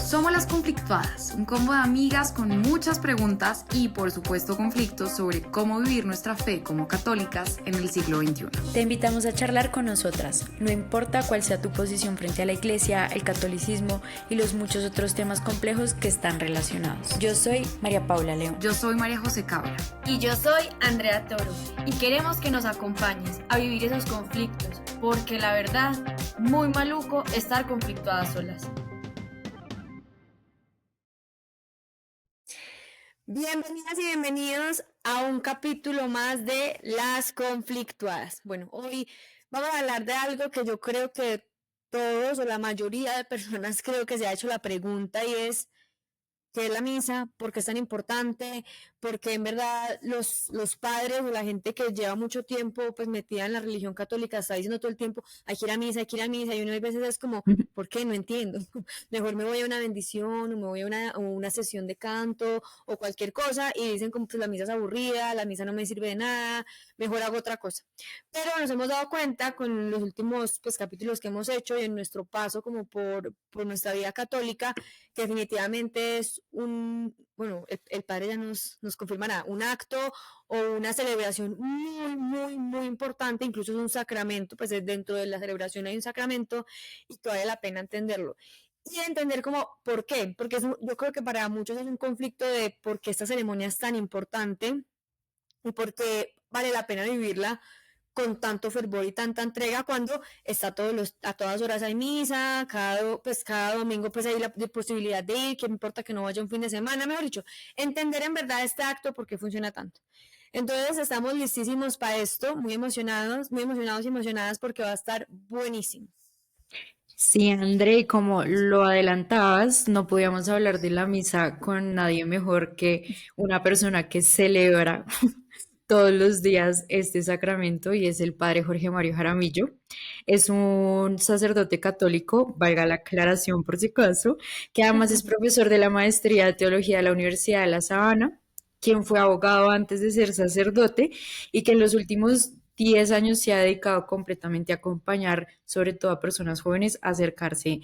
Somos las conflictuadas, un combo de amigas con muchas preguntas y por supuesto conflictos sobre cómo vivir nuestra fe como católicas en el siglo XXI. Te invitamos a charlar con nosotras, no importa cuál sea tu posición frente a la iglesia, el catolicismo y los muchos otros temas complejos que están relacionados. Yo soy María Paula León. Yo soy María José Cabra. Y yo soy Andrea Toro. Y queremos que nos acompañes a vivir esos conflictos, porque la verdad, muy maluco estar conflictuadas solas. Bienvenidas y bienvenidos a un capítulo más de Las Conflictuadas. Bueno, hoy vamos a hablar de algo que yo creo que todos o la mayoría de personas creo que se ha hecho la pregunta y es ¿qué es la misa? ¿Por qué es tan importante? Porque en verdad los padres o la gente que lleva mucho tiempo pues metida en la religión católica está diciendo todo el tiempo hay que ir a misa, hay que ir a misa, y uno a veces es como, ¿por qué? No entiendo. Mejor me voy a una bendición o me voy a una sesión de canto o cualquier cosa y dicen como pues la misa es aburrida, la misa no me sirve de nada, mejor hago otra cosa. Pero nos hemos dado cuenta con los últimos pues capítulos que hemos hecho y en nuestro paso como por nuestra vida católica que definitivamente es bueno, el padre ya nos confirmará, un acto o una celebración muy importante, incluso es un sacramento, pues dentro de la celebración hay un sacramento y que vale la pena entenderlo. Y entender como, ¿por qué? Porque yo creo que para muchos es un conflicto de por qué esta ceremonia es tan importante y por qué vale la pena vivirla con tanto fervor y tanta entrega cuando está a todas horas hay misa, cada domingo pues hay la posibilidad de ir, que importa que no vaya un fin de semana, mejor dicho, entender en verdad este acto por qué funciona tanto. Entonces estamos listísimos para esto, muy emocionados y emocionadas porque va a estar buenísimo. Sí, André, y como lo adelantabas, no podíamos hablar de la misa con nadie mejor que una persona que celebra todos los días este sacramento y es el padre Jorge Mario Jaramillo. Es un sacerdote católico, valga la aclaración por si acaso, que además es profesor de la maestría de teología de la Universidad de La Sabana, quien fue abogado antes de ser sacerdote y que en los últimos 10 años se ha dedicado completamente a acompañar, sobre todo a personas jóvenes, a acercarse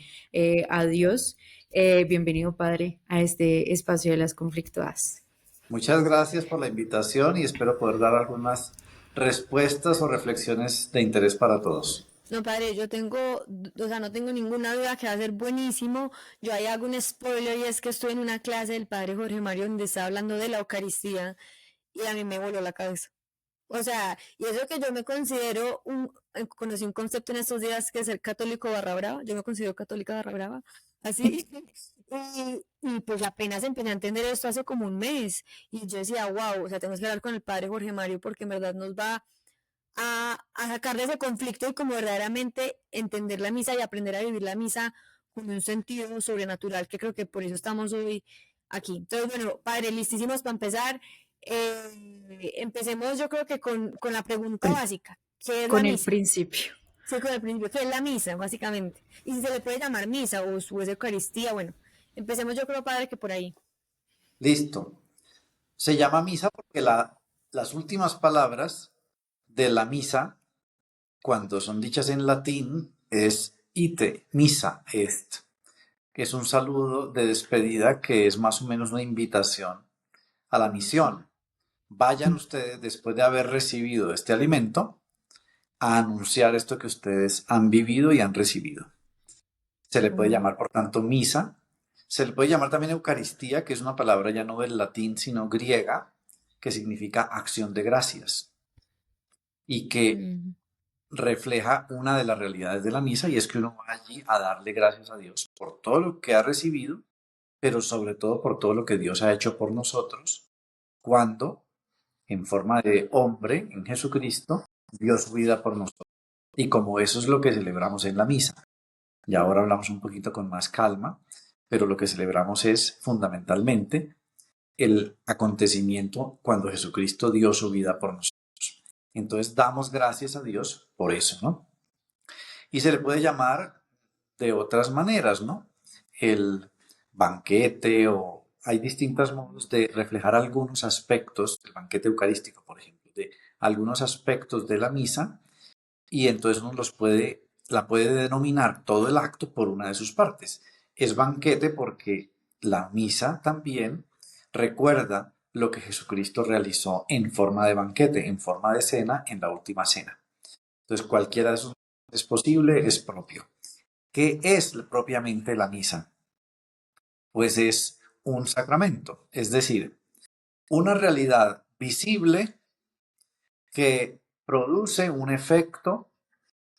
a Dios. Bienvenido, padre, a este espacio de las conflictuadas. Muchas gracias por la invitación y espero poder dar algunas respuestas o reflexiones de interés para todos. No, padre, no tengo ninguna duda que va a ser buenísimo. Yo ahí hago un spoiler y es que estoy en una clase del padre Jorge Mario donde está hablando de la Eucaristía y a mí me voló la cabeza. O sea, y eso que yo me considero conocí un concepto en estos días que es ser católico barra brava, yo me considero católica barra brava, así, y pues apenas empecé a entender esto hace como un mes, y yo decía, wow, o sea, tenemos que hablar con el padre Jorge Mario porque en verdad nos va a sacar de ese conflicto y como verdaderamente entender la misa y aprender a vivir la misa con un sentido sobrenatural, que creo que por eso estamos hoy aquí. Entonces, bueno, padre, listísimos para empezar. Empecemos yo creo que con la pregunta básica, ¿qué es la Con el misa? principio. Sí, con el principio, ¿qué es la misa, básicamente? Y si se le puede llamar misa o su Eucaristía, bueno, empecemos yo creo, padre, que por ahí. Listo. Se llama misa porque las últimas palabras de la misa, cuando son dichas en latín, es ite, misa est, que es un saludo de despedida que es más o menos una invitación a la misión. Vayan ustedes, después de haber recibido este alimento, a anunciar esto que ustedes han vivido y han recibido. Se le puede llamar, por tanto, misa. Se le puede llamar también Eucaristía, que es una palabra ya no del latín, sino griega, que significa acción de gracias y que refleja una de las realidades de la misa, y es que uno va allí a darle gracias a Dios por todo lo que ha recibido, pero sobre todo por todo lo que Dios ha hecho por nosotros cuando, en forma de hombre, en Jesucristo, dio su vida por nosotros. Y como eso es lo que celebramos en la misa. Y ahora hablamos un poquito con más calma, pero lo que celebramos es fundamentalmente el acontecimiento cuando Jesucristo dio su vida por nosotros. Entonces damos gracias a Dios por eso, ¿no? Y se le puede llamar de otras maneras, ¿no? El banquete, o hay distintos modos de reflejar algunos aspectos del banquete eucarístico, por ejemplo, de algunos aspectos de la misa, y entonces uno los puede la puede denominar todo el acto por una de sus partes. Es banquete porque la misa también recuerda lo que Jesucristo realizó en forma de banquete, en forma de cena, en la última cena. Entonces, cualquiera de esos es posible, es propio. ¿Qué es propiamente la misa? Pues es un sacramento, es decir, una realidad visible que produce un efecto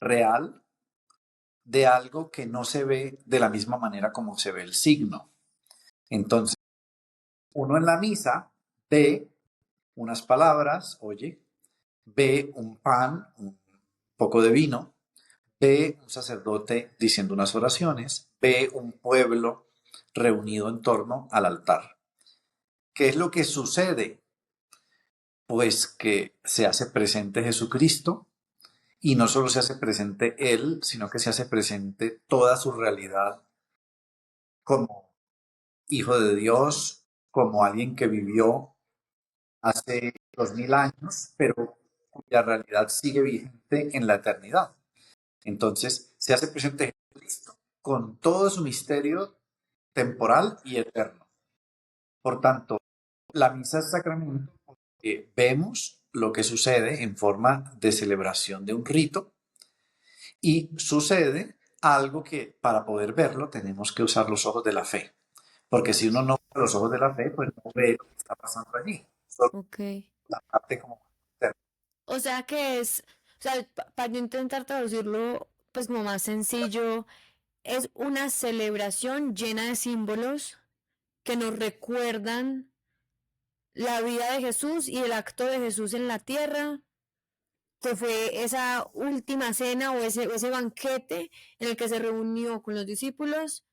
real de algo que no se ve de la misma manera como se ve el signo. Entonces, uno en la misa ve unas palabras, oye, ve un pan, un poco de vino, ve un sacerdote diciendo unas oraciones, ve un pueblo reunido en torno al altar. ¿Qué es lo que sucede? Pues que se hace presente Jesucristo y no solo se hace presente Él, sino que se hace presente toda su realidad como Hijo de Dios, como alguien que vivió hace 2000 años, pero cuya realidad sigue vigente en la eternidad. Entonces se hace presente Jesucristo con todo su misterio temporal y eterno. Por tanto, la misa es sacramento porque vemos lo que sucede en forma de celebración de un rito y sucede algo que para poder verlo tenemos que usar los ojos de la fe. Porque si uno no usa los ojos de la fe, pues no ve lo que está pasando allí. Solo Ok. la parte como externa. O sea que es, o sea, para yo intentar traducirlo, pues como más sencillo, es una celebración llena de símbolos que nos recuerdan la vida de Jesús y el acto de Jesús en la tierra, que fue esa última cena o ese banquete en el que se reunió con los discípulos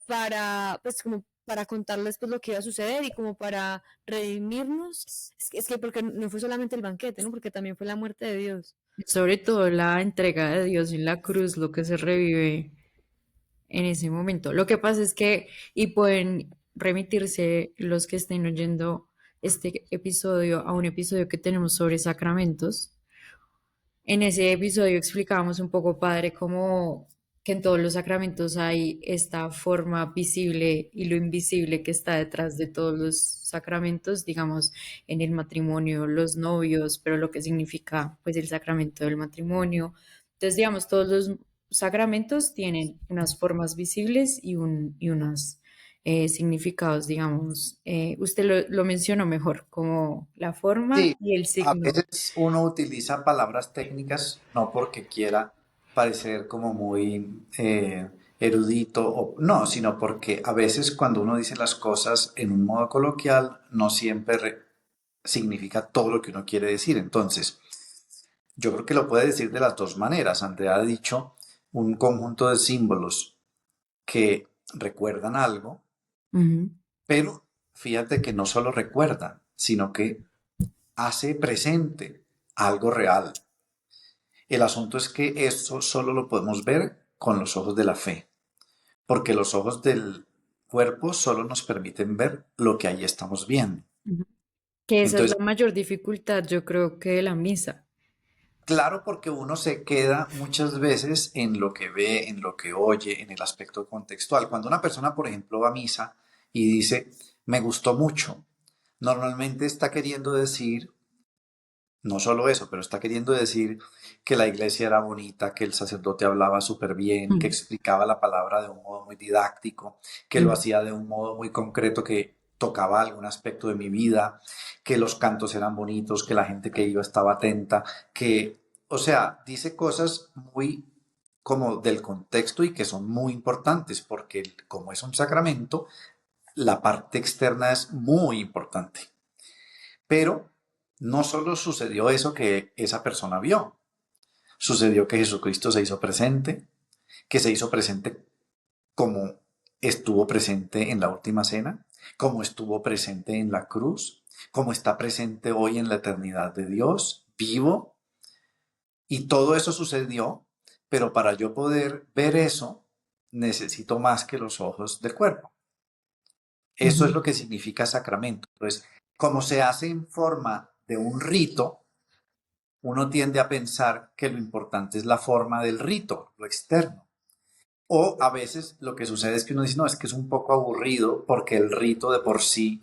para, pues como para contarles pues lo que iba a suceder y como para redimirnos. Es que porque no fue solamente el banquete, ¿no? Porque también fue la muerte de Dios. Sobre todo la entrega de Dios en la cruz, lo que se revive en ese momento. Lo que pasa es que, y pueden remitirse los que estén oyendo este episodio a un episodio que tenemos sobre sacramentos. En ese episodio explicábamos un poco, padre, cómo que en todos los sacramentos hay esta forma visible y lo invisible que está detrás de todos los sacramentos, digamos, en el matrimonio, los novios, pero lo que significa pues el sacramento del matrimonio. Entonces, digamos, todos los sacramentos tienen unas formas visibles y unos significados, digamos. Usted lo mencionó mejor, como la forma Sí, y el a signo. veces uno utiliza palabras técnicas no porque quiera parecer como muy erudito, o, no, sino porque a veces cuando uno dice las cosas en un modo coloquial no siempre significa todo lo que uno quiere decir. Entonces, yo creo que lo puede decir de las dos maneras. Andrea ha dicho un conjunto de símbolos que recuerdan algo, Ujú. pero fíjate que no solo recuerdan, sino que hace presente algo real. El asunto es que eso solo lo podemos ver con los ojos de la fe, porque los ojos del cuerpo solo nos permiten ver lo que ahí estamos viendo. Ujú. Que esa es Entonces, la mayor dificultad, yo creo que de la misa. claro, porque uno se queda muchas veces en lo que ve, en lo que oye, en el aspecto contextual. Cuando una persona, por ejemplo, va a misa y dice, me gustó mucho, normalmente está queriendo decir, no solo eso, pero está queriendo decir que la iglesia era bonita, que el sacerdote hablaba súper bien, que Mm, explicaba la palabra de un modo muy didáctico, que lo mm. hacía de un modo muy concreto, que tocaba algún aspecto de mi vida, que los cantos eran bonitos, que la gente que iba estaba atenta, que, o sea, dice cosas muy como del contexto y que son muy importantes, porque como es un sacramento, la parte externa es muy importante. Pero no solo sucedió eso que esa persona vio, sucedió que Jesucristo se hizo presente, que se hizo presente como estuvo presente en la última cena, como estuvo presente en la cruz, como está presente hoy en la eternidad de Dios, vivo. Y todo eso sucedió, pero para yo poder ver eso, necesito más que los ojos del cuerpo. Eso es Ujú. lo que significa sacramento. Entonces, como se hace en forma de un rito, uno tiende a pensar que lo importante es la forma del rito, lo externo. O a veces lo que sucede es que uno dice, no, es que es un poco aburrido porque el rito de por sí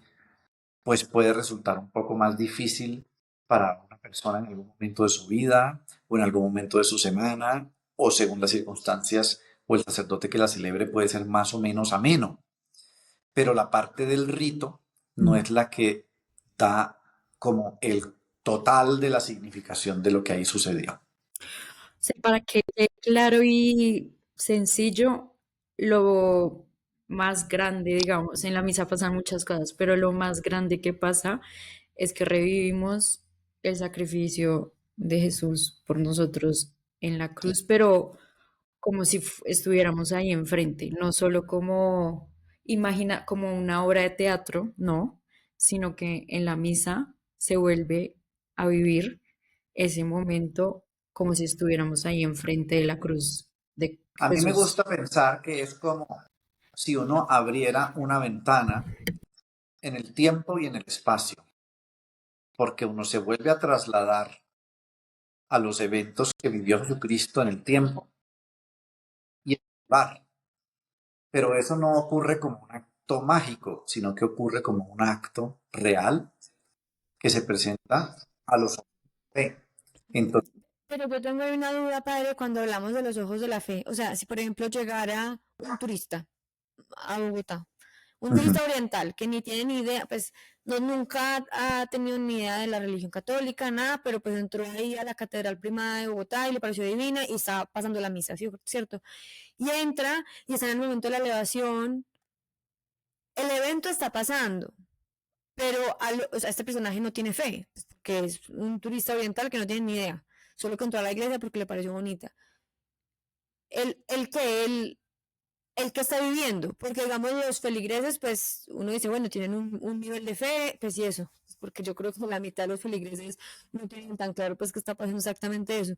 pues puede resultar un poco más difícil para una persona en algún momento de su vida o en algún momento de su semana o según las circunstancias o el sacerdote que la celebre puede ser más o menos ameno. Pero la parte del rito no Mm. es la que da como el total de la significación de lo que ahí sucedió. Sea, para que quede claro y sencillo, lo más grande, digamos, en la misa pasan muchas cosas, pero lo más grande que pasa es que revivimos el sacrificio de Jesús por nosotros en la cruz, pero como si estuviéramos ahí enfrente, no solo como imagina como una obra de teatro, no, sino que en la misa se vuelve a vivir ese momento como si estuviéramos ahí enfrente de la cruz de A mí me Jesús. gusta pensar que es como si uno abriera una ventana en el tiempo y en el espacio, porque uno se vuelve a trasladar a los eventos que vivió Jesucristo en el tiempo y en el lugar. Pero eso no ocurre como un acto mágico, sino que ocurre como un acto real que se presenta a los ojos de fe. Entonces, Pero yo tengo ahí una duda, padre, cuando hablamos de los ojos de la fe. O sea, si por ejemplo llegara un turista a Bogotá, un ujú. turista oriental que ni tiene ni idea, pues no nunca ha tenido ni idea de la religión católica, nada, pero pues entró ahí a la Catedral Primada de Bogotá y le pareció divina y está pasando la misa, ¿cierto? Y entra y está en el momento de la elevación, el evento está pasando, pero o sea, este personaje no tiene fe, que es un turista oriental que no tiene ni idea, solo que entró a la iglesia porque le pareció bonita. El que el que está viviendo, porque digamos los feligreses, pues uno dice, bueno, tienen un nivel de fe, pues y eso, porque yo creo que la mitad de los feligreses no tienen tan claro pues que está pasando exactamente eso.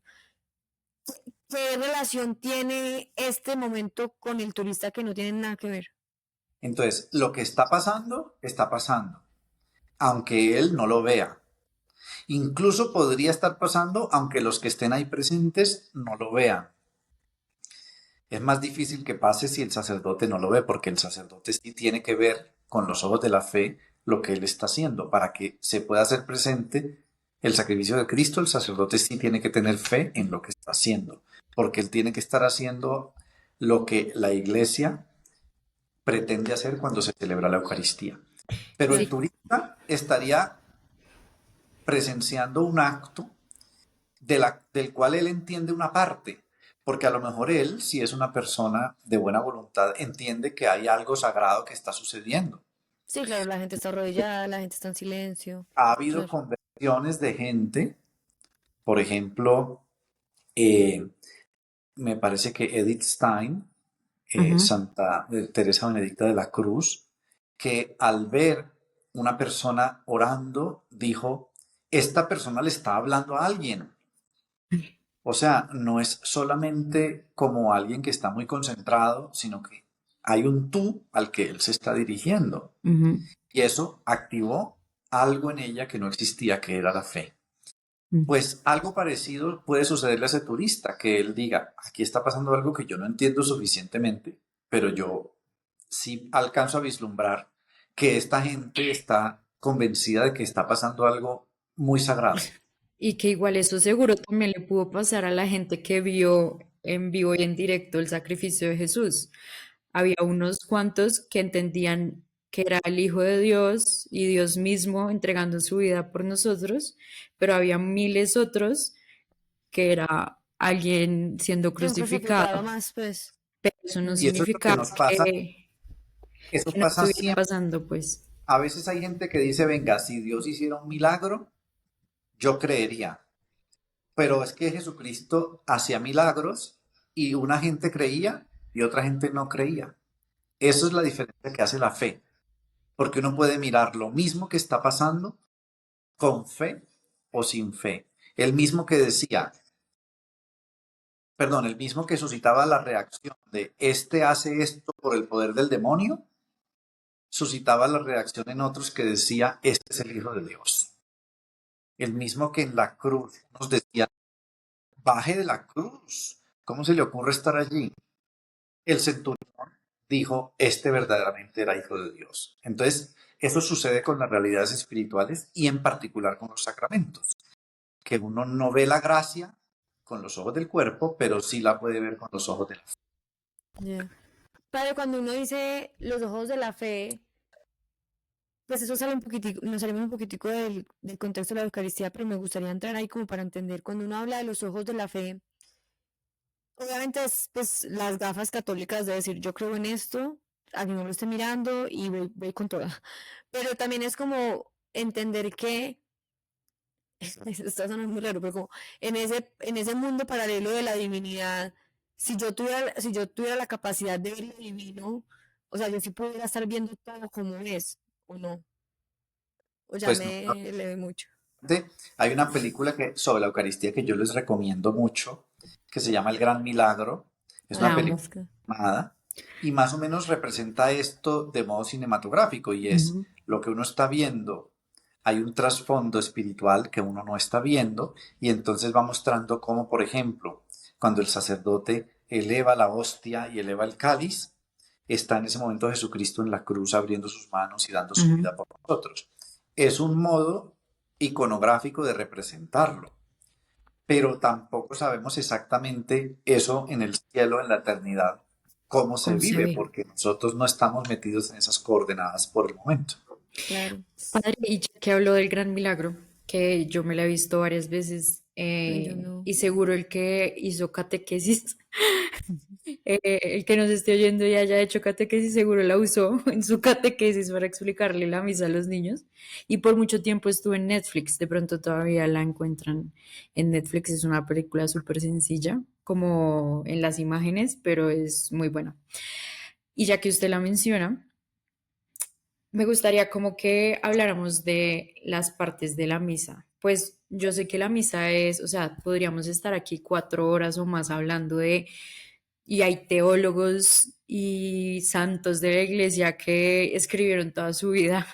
¿Qué relación tiene este momento con el turista que no tiene nada que ver? Entonces, lo que está pasando, aunque él no lo vea. Incluso podría estar pasando aunque los que estén ahí presentes no lo vean. Es más difícil que pase si el sacerdote no lo ve, porque el sacerdote sí tiene que ver con los ojos de la fe lo que él está haciendo. Para que se pueda hacer presente el sacrificio de Cristo, el sacerdote sí tiene que tener fe en lo que está haciendo, porque él tiene que estar haciendo lo que la iglesia pretende hacer cuando se celebra la Eucaristía. Pero el Sí, turista estaría presenciando un acto del cual él entiende una parte, porque a lo mejor él, si es una persona de buena voluntad, entiende que hay algo sagrado que está sucediendo. Sí, claro, la gente está arrodillada, la gente está en silencio, Ha habido claro. conversiones de gente, por ejemplo, eh, me parece que Edith Stein, ujú. Santa Teresa Benedicta de la Cruz, que al ver una persona orando, dijo, esta persona le está hablando a alguien. O sea, no es solamente como alguien que está muy concentrado, sino que hay un tú al que él se está dirigiendo. Ujú, Y eso activó algo en ella que no existía, que era la fe. mm. Pues algo parecido puede sucederle a ese turista, que él diga, aquí está pasando algo que yo no entiendo suficientemente, pero yo sí alcanzo a vislumbrar que esta gente está convencida de que está pasando algo muy sagrado. Y que igual eso seguro también le pudo pasar a la gente que vio en vivo y en directo el sacrificio de Jesús. Había unos cuantos que entendían que era el Hijo de Dios y Dios mismo entregando su vida por nosotros, pero había miles otros que era alguien siendo Sí, un crucificado crucificado. más, pues. Pero eso no Y eso es lo que significaba nos pasa, eso que no pasa estuviera siempre. pasando, pues. A veces hay gente que dice, venga, si Dios hiciera un milagro, yo creería. Pero es que Jesucristo hacía milagros y una gente creía y otra gente no creía. Eso es la diferencia que hace la fe, porque uno puede mirar lo mismo que está pasando con fe o sin fe. El mismo que decía, perdón, el mismo que suscitaba la reacción de este hace esto por el poder del demonio, suscitaba la reacción en otros que decía, este es el Hijo de Dios. el mismo que en la cruz nos decía, baje de la cruz, ¿cómo se le ocurre estar allí? El centurión dijo, este verdaderamente era hijo de Dios. Entonces, eso sucede con las realidades espirituales y en particular con los sacramentos, que uno no ve la gracia con los ojos del cuerpo, pero sí la puede ver con los ojos de la fe. Ya. Padre, cuando uno dice los ojos de la fe, pues eso sale un poquitico, nos salimos un poquitico del contexto de la Eucaristía, pero me gustaría entrar ahí como para entender, cuando uno habla de los ojos de la fe, obviamente es pues las gafas católicas de decir yo creo en esto, a mí no lo esté mirando y voy con toda. Pero también es como entender que, esto suena muy raro, pero como en ese mundo paralelo de la divinidad, si yo tuviera la capacidad de ver lo divino, o sea, yo sí pudiera estar viendo todo como es, o no, o ya Pues no, me elevé mucho. hay una película sobre la Eucaristía que yo les recomiendo mucho, que se llama El Gran Milagro. Es una La Ay, amo. película es que... animada y más o menos representa esto de modo cinematográfico y es Ujú. lo que uno está viendo. Hay un trasfondo espiritual que uno no está viendo y entonces va mostrando cómo, por ejemplo, cuando el sacerdote eleva la hostia y eleva el cáliz, está en ese momento Jesucristo en la cruz abriendo sus manos y dando su Ujú. vida por nosotros. Es un modo iconográfico de representarlo, pero tampoco sabemos exactamente eso en el cielo, en la eternidad, cómo se ¿Cómo se vive, ve? porque nosotros no estamos metidos en esas coordenadas por el momento. Claro, Padre, y ya que habló del gran milagro, que yo me la he visto varias veces, yo no. y seguro el que hizo catequesis, el que nos esté oyendo y haya hecho catequesis, seguro la usó en su catequesis para explicarle la misa a los niños. Y por mucho tiempo estuvo en Netflix, de pronto todavía la encuentran en Netflix, es una película súper sencilla, como en las imágenes, pero es muy buena. Y ya que usted la menciona, me gustaría como que habláramos de las partes de la misa. Pues yo sé que la misa es, o sea, podríamos estar aquí 4 horas o más hablando de, y hay teólogos y santos de la iglesia que escribieron toda su vida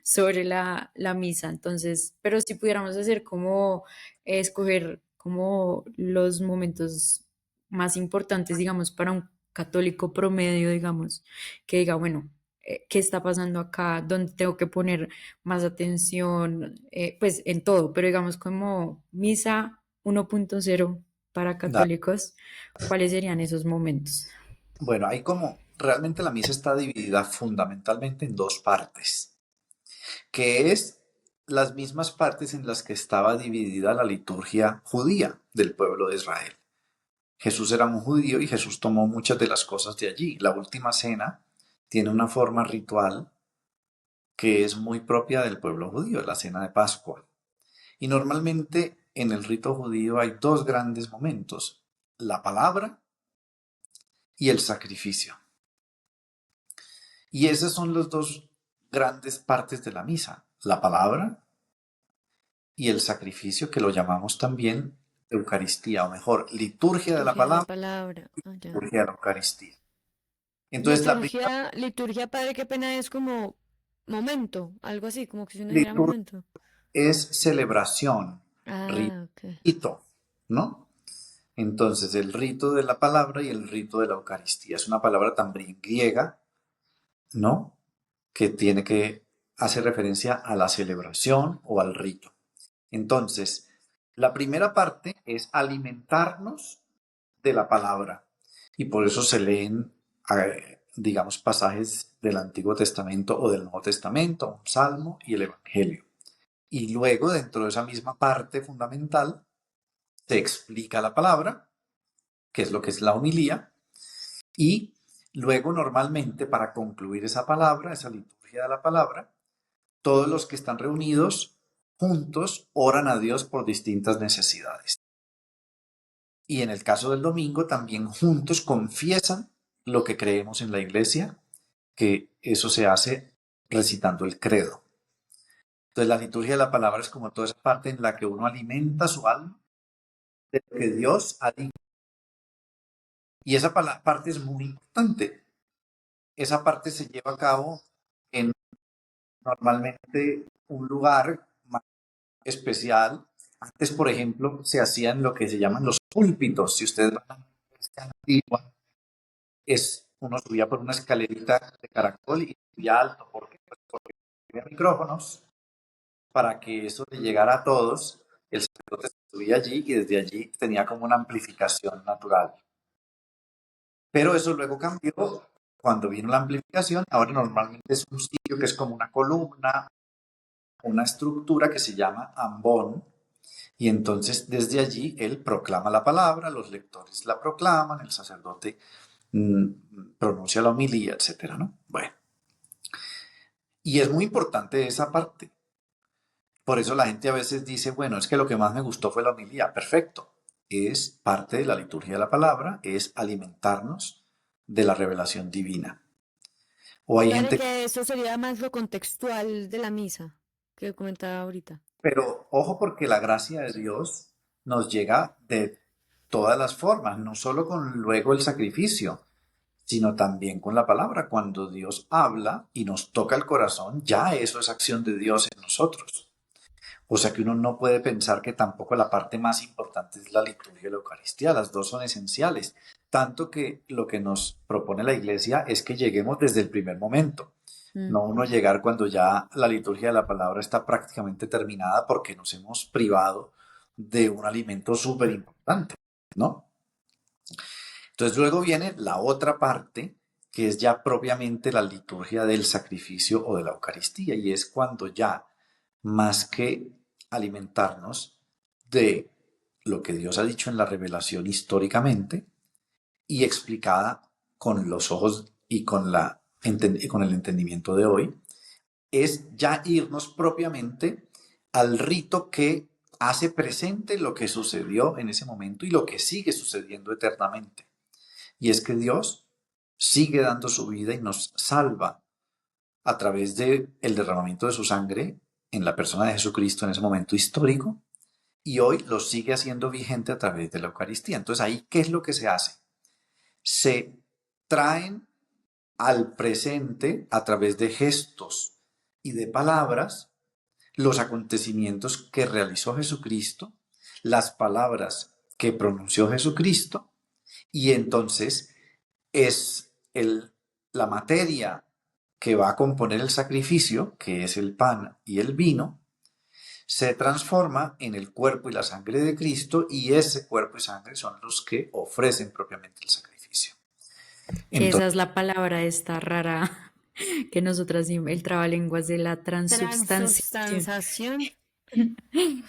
sobre la misa. Entonces, pero si pudiéramos hacer como escoger como los momentos más importantes, digamos, para un católico promedio, digamos, que diga, bueno, qué está pasando acá, dónde tengo que poner más atención, pues en todo, pero digamos como misa 1.0 para Da- católicos, ¿cuáles serían esos momentos? Bueno, hay como, realmente la misa está dividida fundamentalmente en dos partes, que es las mismas partes en las que estaba dividida la liturgia judía del pueblo de Israel. Jesús era un judío y Jesús tomó muchas de las cosas de allí. La última cena tiene una forma ritual que es muy propia del pueblo judío, la cena de Pascua. Y normalmente en el rito judío hay dos grandes momentos, la palabra y el sacrificio. Y esas son las dos grandes partes de la misa, la palabra y el sacrificio, que lo llamamos también Eucaristía, o mejor, liturgia de la Liturgia de la palabra, palabra. Ah, ya. liturgia de la Eucaristía. Entonces, la primera Liturgia, padre, qué pena es como momento, algo así, como que si uno dijera liturgia momento. es celebración, Ah, ok. rito, ¿no? Entonces, el rito de la palabra y el rito de la Eucaristía es una palabra también griega, ¿no? Que tiene que hacer referencia a la celebración o al rito. Entonces, la primera parte es alimentarnos de la palabra y por eso se leen, digamos, pasajes del Antiguo Testamento o del Nuevo Testamento, un salmo y el Evangelio. Y luego, dentro de esa misma parte fundamental, se explica la palabra, que es lo que es la homilía, y luego normalmente para concluir esa palabra, esa liturgia de la palabra, todos los que están reunidos juntos oran a Dios por distintas necesidades. Y en el caso del domingo también juntos confiesan lo que creemos en la iglesia, que eso se hace recitando el credo. Entonces la liturgia de la palabra es como toda esa parte en la que uno alimenta su alma de lo que Dios ha dicho. Y esa parte es muy importante. Esa parte se lleva a cabo en normalmente un lugar especial. Antes, por ejemplo, se hacían lo que se llaman los púlpitos. Si ustedes van a la iglesia antigua, uno subía por una escalerita de caracol y subía alto. ¿Por qué? Pues porque había micrófonos para que eso le llegara a todos. El sacerdote subía allí y desde allí tenía como una amplificación natural. Pero eso luego cambió cuando vino la amplificación. Ahora normalmente es un sitio que es como una columna, una estructura que se llama ambón. Y entonces desde allí él proclama la palabra, los lectores la proclaman, el sacerdote pronuncia la homilía, etcétera, ¿no? Bueno, y es muy importante esa parte. Por eso la gente a veces dice, bueno, es que lo que más me gustó fue la homilía. Perfecto. Es parte de la liturgia de la palabra, es alimentarnos de la revelación divina. O hay Padre, gente, que eso sería más lo contextual de la misa que comentaba ahorita. pero ojo porque la gracia de Dios nos llega de todas las formas, no solo con luego el sacrificio, sino también con la palabra. Cuando Dios habla y nos toca el corazón, ya eso es acción de Dios en nosotros. O sea que uno no puede pensar que tampoco la parte más importante es la liturgia y la Eucaristía. Las dos son esenciales. Tanto que lo que nos propone la Iglesia es que lleguemos desde el primer momento. No uno llegar cuando ya la liturgia de la palabra está prácticamente terminada porque nos hemos privado de un alimento súper importante, ¿no? Entonces luego viene la otra parte, que es ya propiamente la liturgia del sacrificio o de la Eucaristía, y es cuando ya, más que alimentarnos de lo que Dios ha dicho en la revelación históricamente y explicada con los ojos y con el entendimiento de hoy, es ya irnos propiamente al rito que hace presente lo que sucedió en ese momento y lo que sigue sucediendo eternamente. Y es que Dios sigue dando su vida y nos salva a través del derramamiento de su sangre en la persona de Jesucristo en ese momento histórico, y hoy lo sigue haciendo vigente a través de la Eucaristía. Entonces ahí, ¿qué es lo que se hace? Se traen al presente a través de gestos y de palabras los acontecimientos que realizó Jesucristo, las palabras que pronunció Jesucristo, y entonces es la materia que va a componer el sacrificio, que es el pan y el vino, se transforma en el cuerpo y la sangre de Cristo, y ese cuerpo y sangre son los que ofrecen propiamente el sacrificio. Esa Entonces, es la palabra esta rara que nosotras, el trabalenguas de la transubstanciación. Transubstanciación.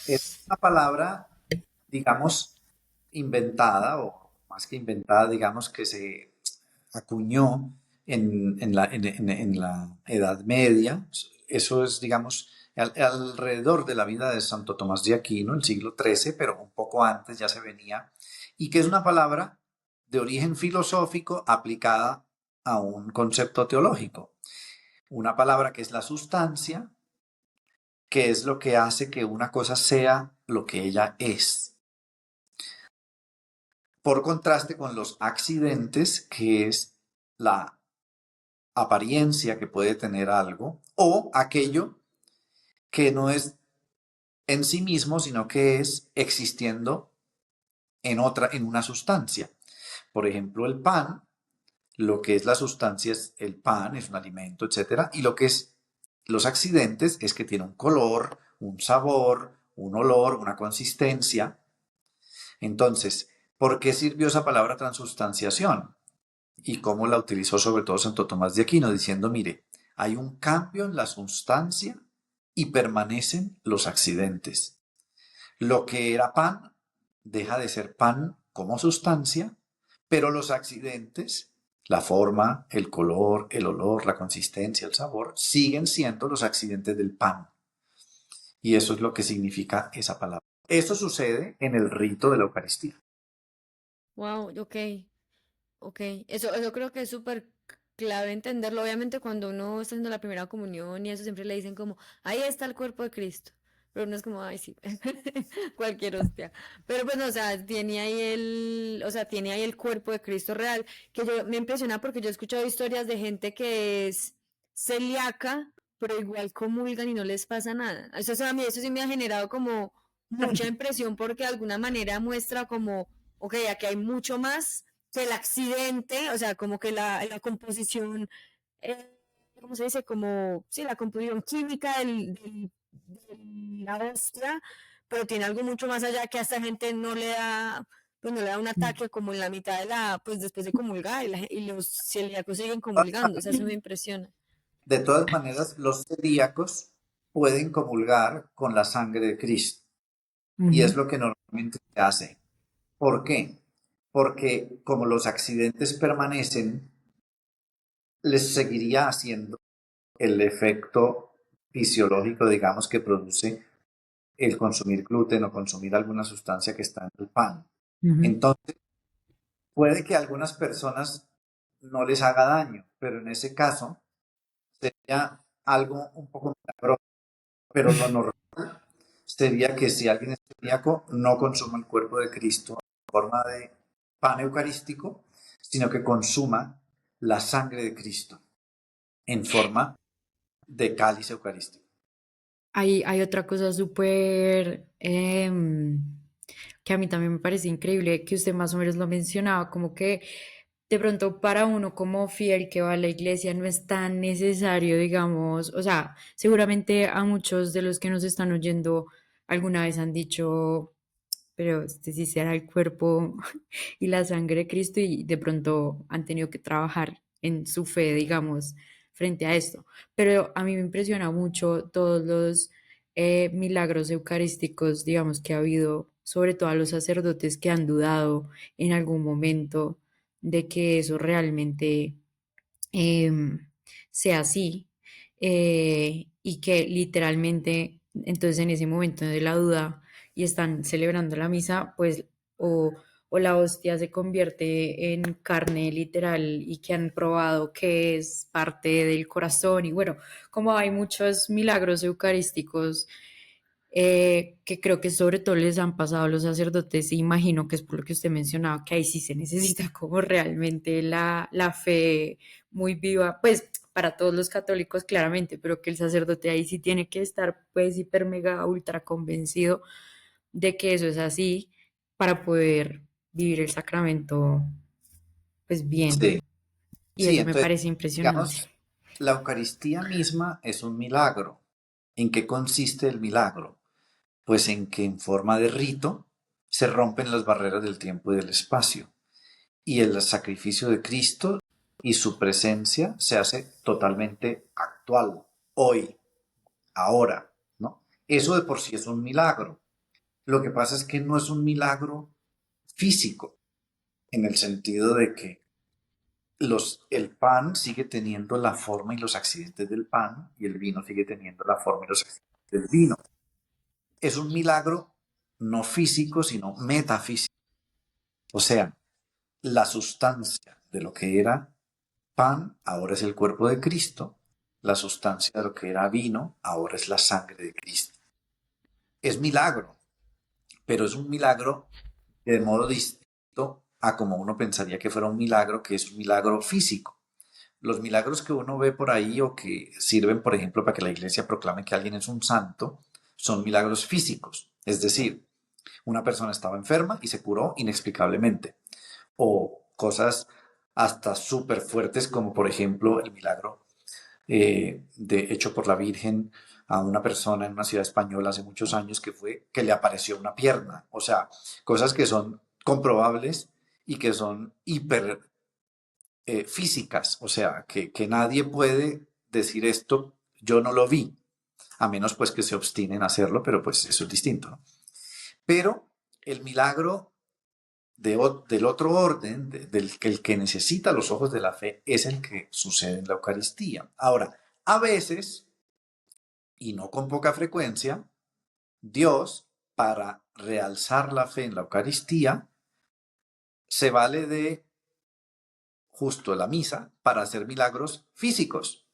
es una palabra, digamos, inventada, o más que inventada, digamos, que se acuñó en la Edad Media. Eso es, digamos, alrededor de la vida de Santo Tomás de Aquino, el siglo XIII, pero un poco antes ya se venía, y que es una palabra de origen filosófico aplicada a un concepto teológico. Una palabra que es la sustancia, que es lo que hace que una cosa sea lo que ella es. Por contraste con los accidentes, que es la apariencia que puede tener algo, o aquello que no es en sí mismo, sino que es existiendo en una sustancia. Por ejemplo, el pan, lo que es la sustancia es el pan, es un alimento, etcétera, y lo que es los accidentes es que tiene un color, un sabor, un olor, una consistencia. Entonces, ¿por qué sirvió esa palabra transubstanciación? Y cómo la utilizó sobre todo Santo Tomás de Aquino, diciendo, mire, hay un cambio en la sustancia y permanecen los accidentes. Lo que era pan deja de ser pan como sustancia, pero los accidentes, la forma, el color, el olor, la consistencia, el sabor, siguen siendo los accidentes del pan. Y eso es lo que significa esa palabra. Eso sucede en el rito de la Eucaristía. Wow, ok, ok. Eso creo que es súper clave entenderlo. Obviamente cuando uno está haciendo la primera comunión y eso siempre le dicen como, ahí está el cuerpo de Cristo. Pero uno es como, ay, sí, cualquier hostia. Pero pues no, o sea, tiene ahí el cuerpo de Cristo real, que yo me impresiona porque yo he escuchado historias de gente que es celíaca, pero igual comulgan y no les pasa nada. Eso sí me ha generado como mucha impresión porque de alguna manera muestra como, ok, aquí hay mucho más que el accidente, o sea, como que la composición, ¿cómo se dice? Como, sí, la composición química de la hostia, pero tiene algo mucho más allá que a esta gente no le da, pues no le da un ataque como en la mitad de pues después de comulgar y los celíacos siguen comulgando, o sea, eso me impresiona. De todas maneras, los celíacos pueden comulgar con la sangre de Cristo y es Ujú. lo que normalmente se hace. ¿Por qué? Porque como los accidentes permanecen, les seguiría haciendo el efecto fisiológico, digamos, que produce el consumir gluten o consumir alguna sustancia que está en el pan. Ujú. Entonces, puede que a algunas personas no les haga daño, pero en ese caso sería algo un poco milagroso. Pero lo normal sería que si alguien es celíaco, no consuma el cuerpo de Cristo en forma de pan eucarístico, sino que consuma la sangre de Cristo en forma de cáliz eucarístico. Hay otra cosa súper que a mí también me parece increíble, que usted más o menos lo mencionaba, como que de pronto para uno como fiel que va a la iglesia no es tan necesario, digamos, o sea, seguramente a muchos de los que nos están oyendo alguna vez han dicho, pero este sí será el cuerpo y la sangre de Cristo y de pronto han tenido que trabajar en su fe, digamos, frente a esto. Pero a mí me impresiona mucho todos los milagros eucarísticos, digamos, que ha habido, sobre todo a los sacerdotes que han dudado en algún momento de que eso realmente sea así y que literalmente, entonces en ese momento de la duda y están celebrando la misa, pues o la hostia se convierte en carne literal y que han probado que es parte del corazón y bueno, como hay muchos milagros eucarísticos que creo que sobre todo les han pasado a los sacerdotes, e imagino que es por lo que usted mencionaba, que ahí sí se necesita como realmente la fe muy viva, pues para todos los católicos claramente, pero que el sacerdote ahí sí tiene que estar pues hiper mega ultra convencido de que eso es así para poder vivir el sacramento pues bien. Sí, Y sí, eso me entonces, parece impresionante. digamos, la Eucaristía misma es un milagro. ¿En qué consiste el milagro? Pues en que en forma de rito se rompen las barreras del tiempo y del espacio. Y el sacrificio de Cristo y su presencia se hace totalmente actual, hoy, ahora, ¿no? Eso de por sí es un milagro. Lo que pasa es que no es un milagro físico, en el sentido de que el pan sigue teniendo la forma y los accidentes del pan y el vino sigue teniendo la forma y los accidentes del vino. Es un milagro no físico, sino metafísico. O sea, la sustancia de lo que era pan ahora es el cuerpo de Cristo, la sustancia de lo que era vino ahora es la sangre de Cristo. Es milagro, pero es un milagro de modo distinto a como uno pensaría que fuera un milagro, que es un milagro físico. Los milagros que uno ve por ahí o que sirven, por ejemplo, para que la iglesia proclame que alguien es un santo, son milagros físicos. Es decir, una persona estaba enferma y se curó inexplicablemente. O cosas hasta súper fuertes como por ejemplo el milagro hecho por la Virgen a una persona en una ciudad española hace muchos años que fue que le apareció una pierna. O sea, cosas que son comprobables y que son hiper físicas. O sea, que nadie puede decir esto, yo no lo vi, a menos pues que se obstinen a hacerlo, pero pues eso es distinto, ¿no? Pero el milagro del otro orden, del que el que necesita los ojos de la fe, es el que sucede en la Eucaristía. Ahora, a veces, y no con poca frecuencia, Dios, para realzar la fe en la Eucaristía, se vale de justo la misa para hacer milagros físicos.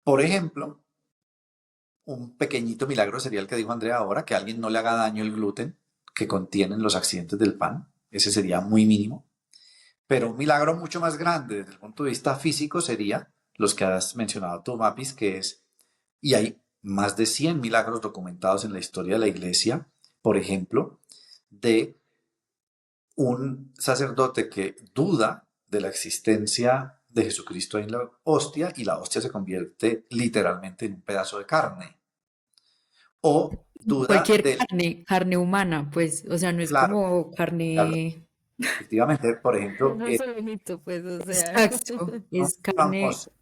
Por ejemplo, un pequeñito milagro sería el que dijo Andrea ahora, que a alguien no le haga daño el gluten que contienen los accidentes del pan. Ese sería muy mínimo. Pero un milagro mucho más grande desde el punto de vista físico sería los que has mencionado tú, Mapis, que es Y hay más de 100 milagros documentados en la historia de la iglesia, por ejemplo, de un sacerdote que duda de la existencia de Jesucristo en la hostia y la hostia se convierte literalmente en un pedazo de carne. O duda Cualquier del, carne, carne humana, pues, o sea, no es claro, como claro, carne. efectivamente, por ejemplo, No es solo un mito, pues, o sea. Exacto, uno es muy carne. famoso,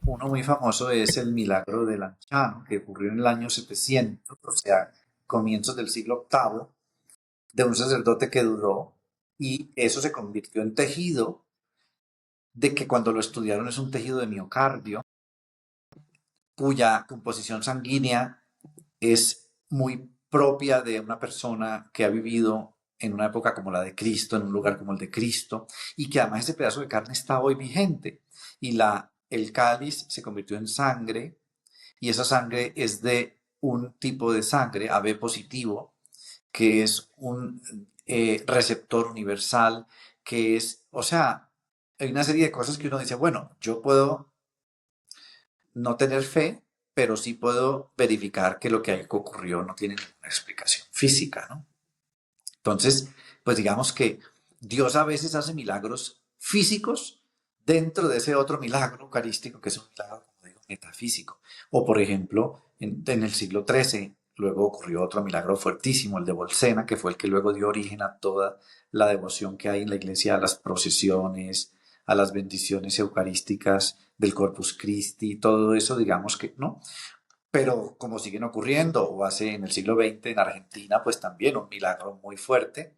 uno muy famoso es el milagro de Lanciano, que ocurrió en el año 700, o sea, comienzos del siglo octavo, de un sacerdote que dudó y eso se convirtió en tejido, de que cuando lo estudiaron es un tejido de miocardio, cuya composición sanguínea es muy propia de una persona que ha vivido en una época como la de Cristo, en un lugar como el de Cristo, y que además ese pedazo de carne está hoy vigente. Y el cáliz se convirtió en sangre, y esa sangre es de un tipo de sangre, AB positivo, que es un receptor universal, que es, o sea, hay una serie de cosas que uno dice, bueno, yo puedo no tener fe, pero sí puedo verificar que lo que ahí ocurrió no tiene ninguna explicación física, ¿no? Entonces, pues digamos que Dios a veces hace milagros físicos dentro de ese otro milagro eucarístico que es un milagro, como digo, metafísico. O por ejemplo, en el siglo XIII luego ocurrió otro milagro fuertísimo, el de Bolsena, que fue el que luego dio origen a toda la devoción que hay en la iglesia, a las procesiones, a las bendiciones eucarísticas del Corpus Christi, todo eso, digamos que, ¿no? Pero como siguen ocurriendo, o hace en el siglo XX en Argentina, pues también un milagro muy fuerte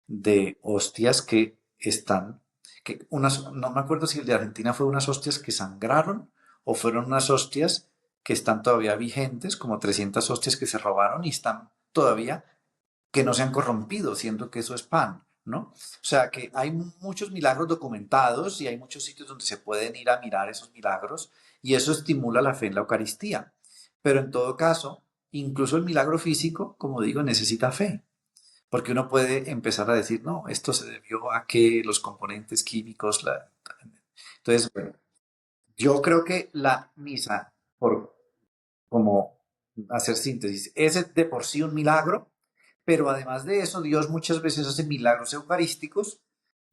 de hostias que están, que unas, no me acuerdo si el de Argentina fue unas hostias que sangraron o fueron unas hostias que están todavía vigentes, como 300 hostias que se robaron y están todavía que no se han corrompido, siendo que eso es pan, ¿no? O sea que hay muchos milagros documentados y hay muchos sitios donde se pueden ir a mirar esos milagros y eso estimula la fe en la Eucaristía. Pero en todo caso, incluso el milagro físico, como digo, necesita fe, porque uno puede empezar a decir, no, esto se debió a que los componentes químicos, entonces, bueno, yo creo que la misa, por como hacer síntesis, es de por sí un milagro, pero además de eso, Dios muchas veces hace milagros eucarísticos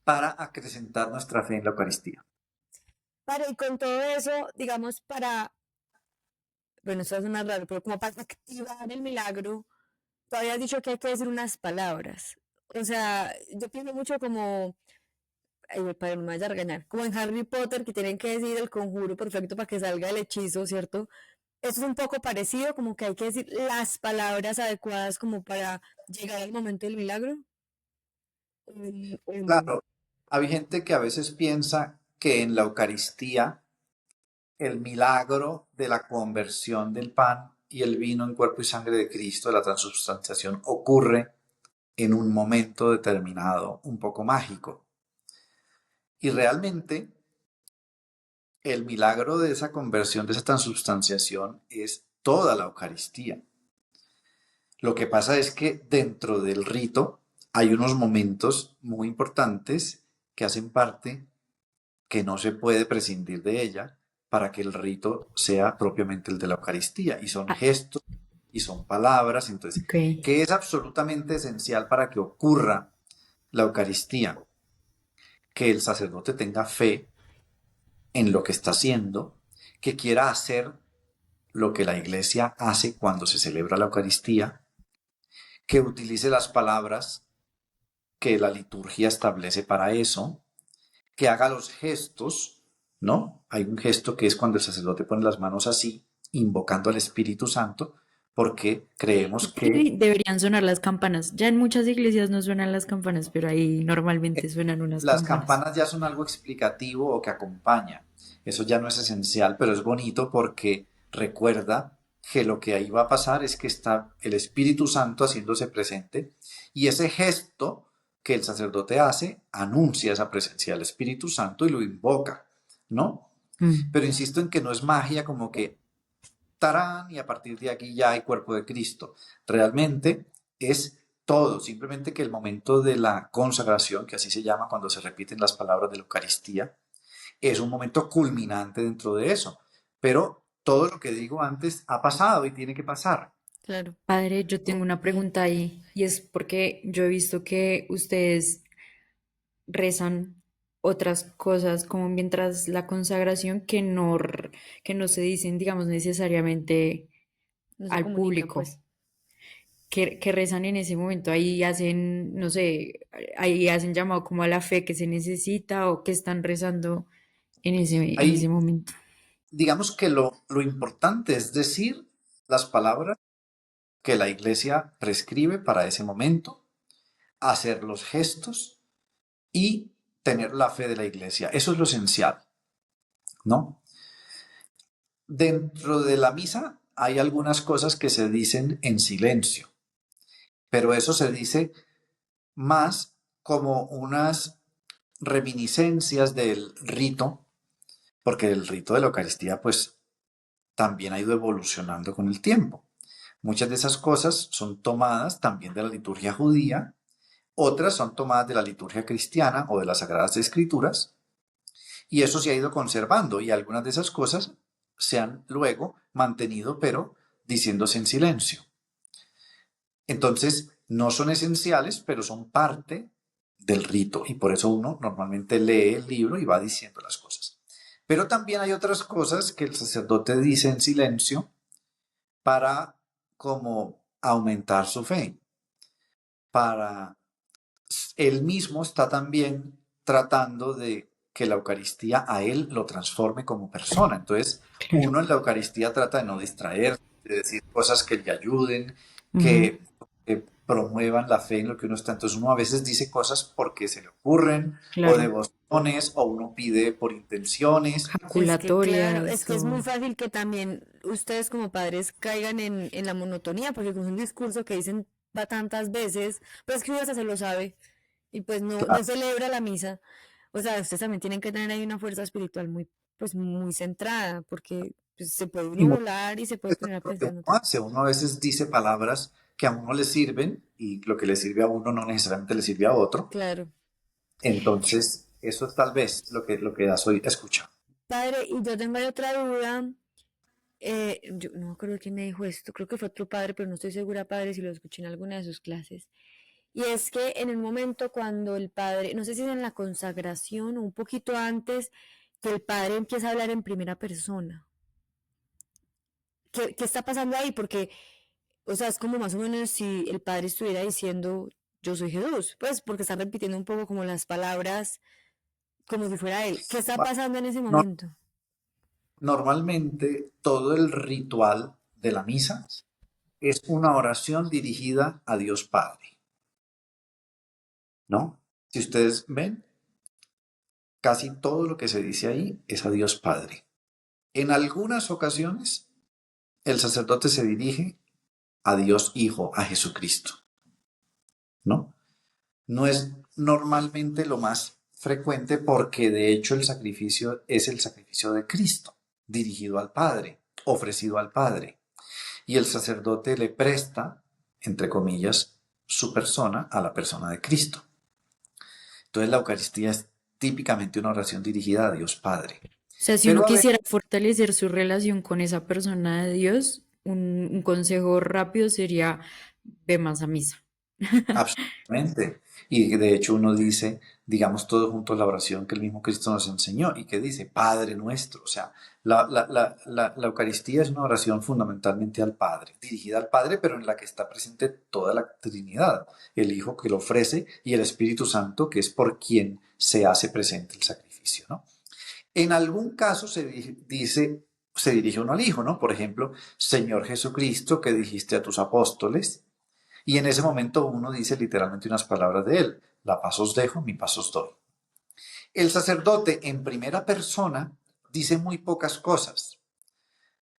para acrecentar nuestra fe en la Eucaristía. Para, y con todo eso, digamos, bueno, eso es una raro, pero como para activar el milagro, tú habías dicho que hay que decir unas palabras. O sea, yo pienso mucho como, ay, para no me vaya a regañar, como en Harry Potter que tienen que decir el conjuro perfecto para que salga el hechizo, ¿cierto? Eso es un poco parecido, como que hay que decir las palabras adecuadas como para llegar al momento del milagro. No. Claro, hay gente que a veces piensa que en la Eucaristía el milagro de la conversión del pan y el vino en cuerpo y sangre de Cristo, de la transubstanciación, ocurre en un momento determinado, un poco mágico. Y realmente el milagro de esa conversión, de esa transubstanciación, es toda la Eucaristía. Lo que pasa es que dentro del rito hay unos momentos muy importantes que hacen parte, que no se puede prescindir de ella para que el rito sea propiamente el de la Eucaristía. Y son Ah, gestos y son palabras. Entonces, ok. ¿qué es absolutamente esencial para que ocurra la Eucaristía? Que el sacerdote tenga fe en lo que está haciendo, que quiera hacer lo que la iglesia hace cuando se celebra la Eucaristía, que utilice las palabras que la liturgia establece para eso, que haga los gestos, ¿no? Hay un gesto que es cuando el sacerdote pone las manos así, invocando al Espíritu Santo, porque creemos que Sí, deberían sonar las campanas. Ya en muchas iglesias no suenan las campanas, pero ahí normalmente suenan unas las campanas. campanas ya son algo explicativo o que acompaña. Eso ya no es esencial, pero es bonito porque recuerda que lo que ahí va a pasar es que está el Espíritu Santo haciéndose presente y ese gesto que el sacerdote hace anuncia esa presencia del Espíritu Santo y lo invoca, ¿no? Mm. Pero insisto en que no es magia como que tarán y a partir de aquí ya hay cuerpo de Cristo. Realmente es todo, simplemente que el momento de la consagración, que así se llama cuando se repiten las palabras de la Eucaristía, es un momento culminante dentro de eso. Pero todo lo que digo antes ha pasado y tiene que pasar. Claro. Padre, yo tengo una Ok. pregunta ahí y es porque yo he visto que ustedes rezan otras cosas como mientras la consagración que no se dicen, digamos, necesariamente No se al comunican, público, pues. que rezan en ese momento. Ahí hacen, no sé, ahí hacen llamado como a la fe que se necesita o que están rezando en ese Ahí, momento. digamos que lo importante es decir las palabras que la iglesia prescribe para ese momento, hacer los gestos y tener la fe de la iglesia. Eso es lo esencial, ¿no? Dentro de la misa hay algunas cosas que se dicen en silencio, pero eso se dice más como unas reminiscencias del rito, porque el rito de la Eucaristía pues también ha ido evolucionando con el tiempo. Muchas de esas cosas son tomadas también de la liturgia judía, otras son tomadas de la liturgia cristiana o de las Sagradas Escrituras, y eso se ha ido conservando y algunas de esas cosas se han luego mantenido, pero diciéndose en silencio. Entonces, no son esenciales, pero son parte del rito y por eso uno normalmente lee el libro y va diciendo las cosas. Pero también hay otras cosas que el sacerdote dice en silencio para como aumentar su fe, para él mismo está también tratando de que la Eucaristía a él lo transforme como persona. Entonces, Claro. uno en la Eucaristía trata de no distraerse, de decir cosas que le ayuden, Ujú, que promuevan la fe en lo que uno está. Entonces, uno a veces dice cosas porque se le ocurren, o claro. devociones, o uno pide por intenciones. Es que, claro, es Jaculatorias que es muy o... fácil que también ustedes como padres caigan en la monotonía, porque con un discurso que dicen va tantas veces, pues que uno hasta se lo sabe y pues no Claro. celebra la misa. O sea, ustedes también tienen que tener ahí una fuerza espiritual muy, pues muy centrada, porque pues, se puede Y uno muchas volar y se puede veces poner a lo que pensar en uno otra. hace, uno a veces dice palabras que a uno le sirven y lo que le sirve a uno no necesariamente le sirve a otro. Claro. Entonces, eso es tal vez lo que das hoy escucha. Padre, y yo tengo ahí otra duda. Yo no me acuerdo quién me dijo esto, creo que fue otro padre, pero no estoy segura, padre, si lo escuché en alguna de sus clases. Y es que en el momento cuando el padre, no sé si es en la consagración o un poquito antes, que el padre empieza a hablar en primera persona. ¿Qué está pasando ahí? Porque, o sea, es como más o menos si el padre estuviera diciendo, yo soy Jesús, pues porque está repitiendo un poco como las palabras, como si fuera él. ¿Qué está pasando en ese No- momento? Normalmente todo el ritual de la misa es una oración dirigida a Dios Padre, ¿no? Si ustedes ven, casi todo lo que se dice ahí es a Dios Padre. En algunas ocasiones, el sacerdote se dirige a Dios Hijo, a Jesucristo, ¿no? No es normalmente lo más frecuente porque de hecho el sacrificio es el sacrificio de Cristo, dirigido al Padre, ofrecido al Padre. Y el sacerdote le presta, entre comillas, su persona a la persona de Cristo. Entonces la Eucaristía es típicamente una oración dirigida a Dios Padre. O sea, si uno Pero a veces, quisiera fortalecer su relación con esa persona de Dios, un consejo rápido sería ve más a misa. absolutamente. Y de hecho uno dice, digamos todos juntos la oración que el mismo Cristo nos enseñó y que dice, Padre nuestro. O sea, la Eucaristía es una oración fundamentalmente al Padre, dirigida al Padre, pero en la que está presente toda la Trinidad, el Hijo que lo ofrece y el Espíritu Santo que es por quien se hace presente el sacrificio, ¿no? En algún caso dice, se dirige uno al Hijo, ¿no? Por ejemplo, Señor Jesucristo, que dijiste a tus apóstoles, y en ese momento uno dice literalmente unas palabras de él, la paz os dejo, mi paz os doy. El sacerdote en primera persona dice muy pocas cosas.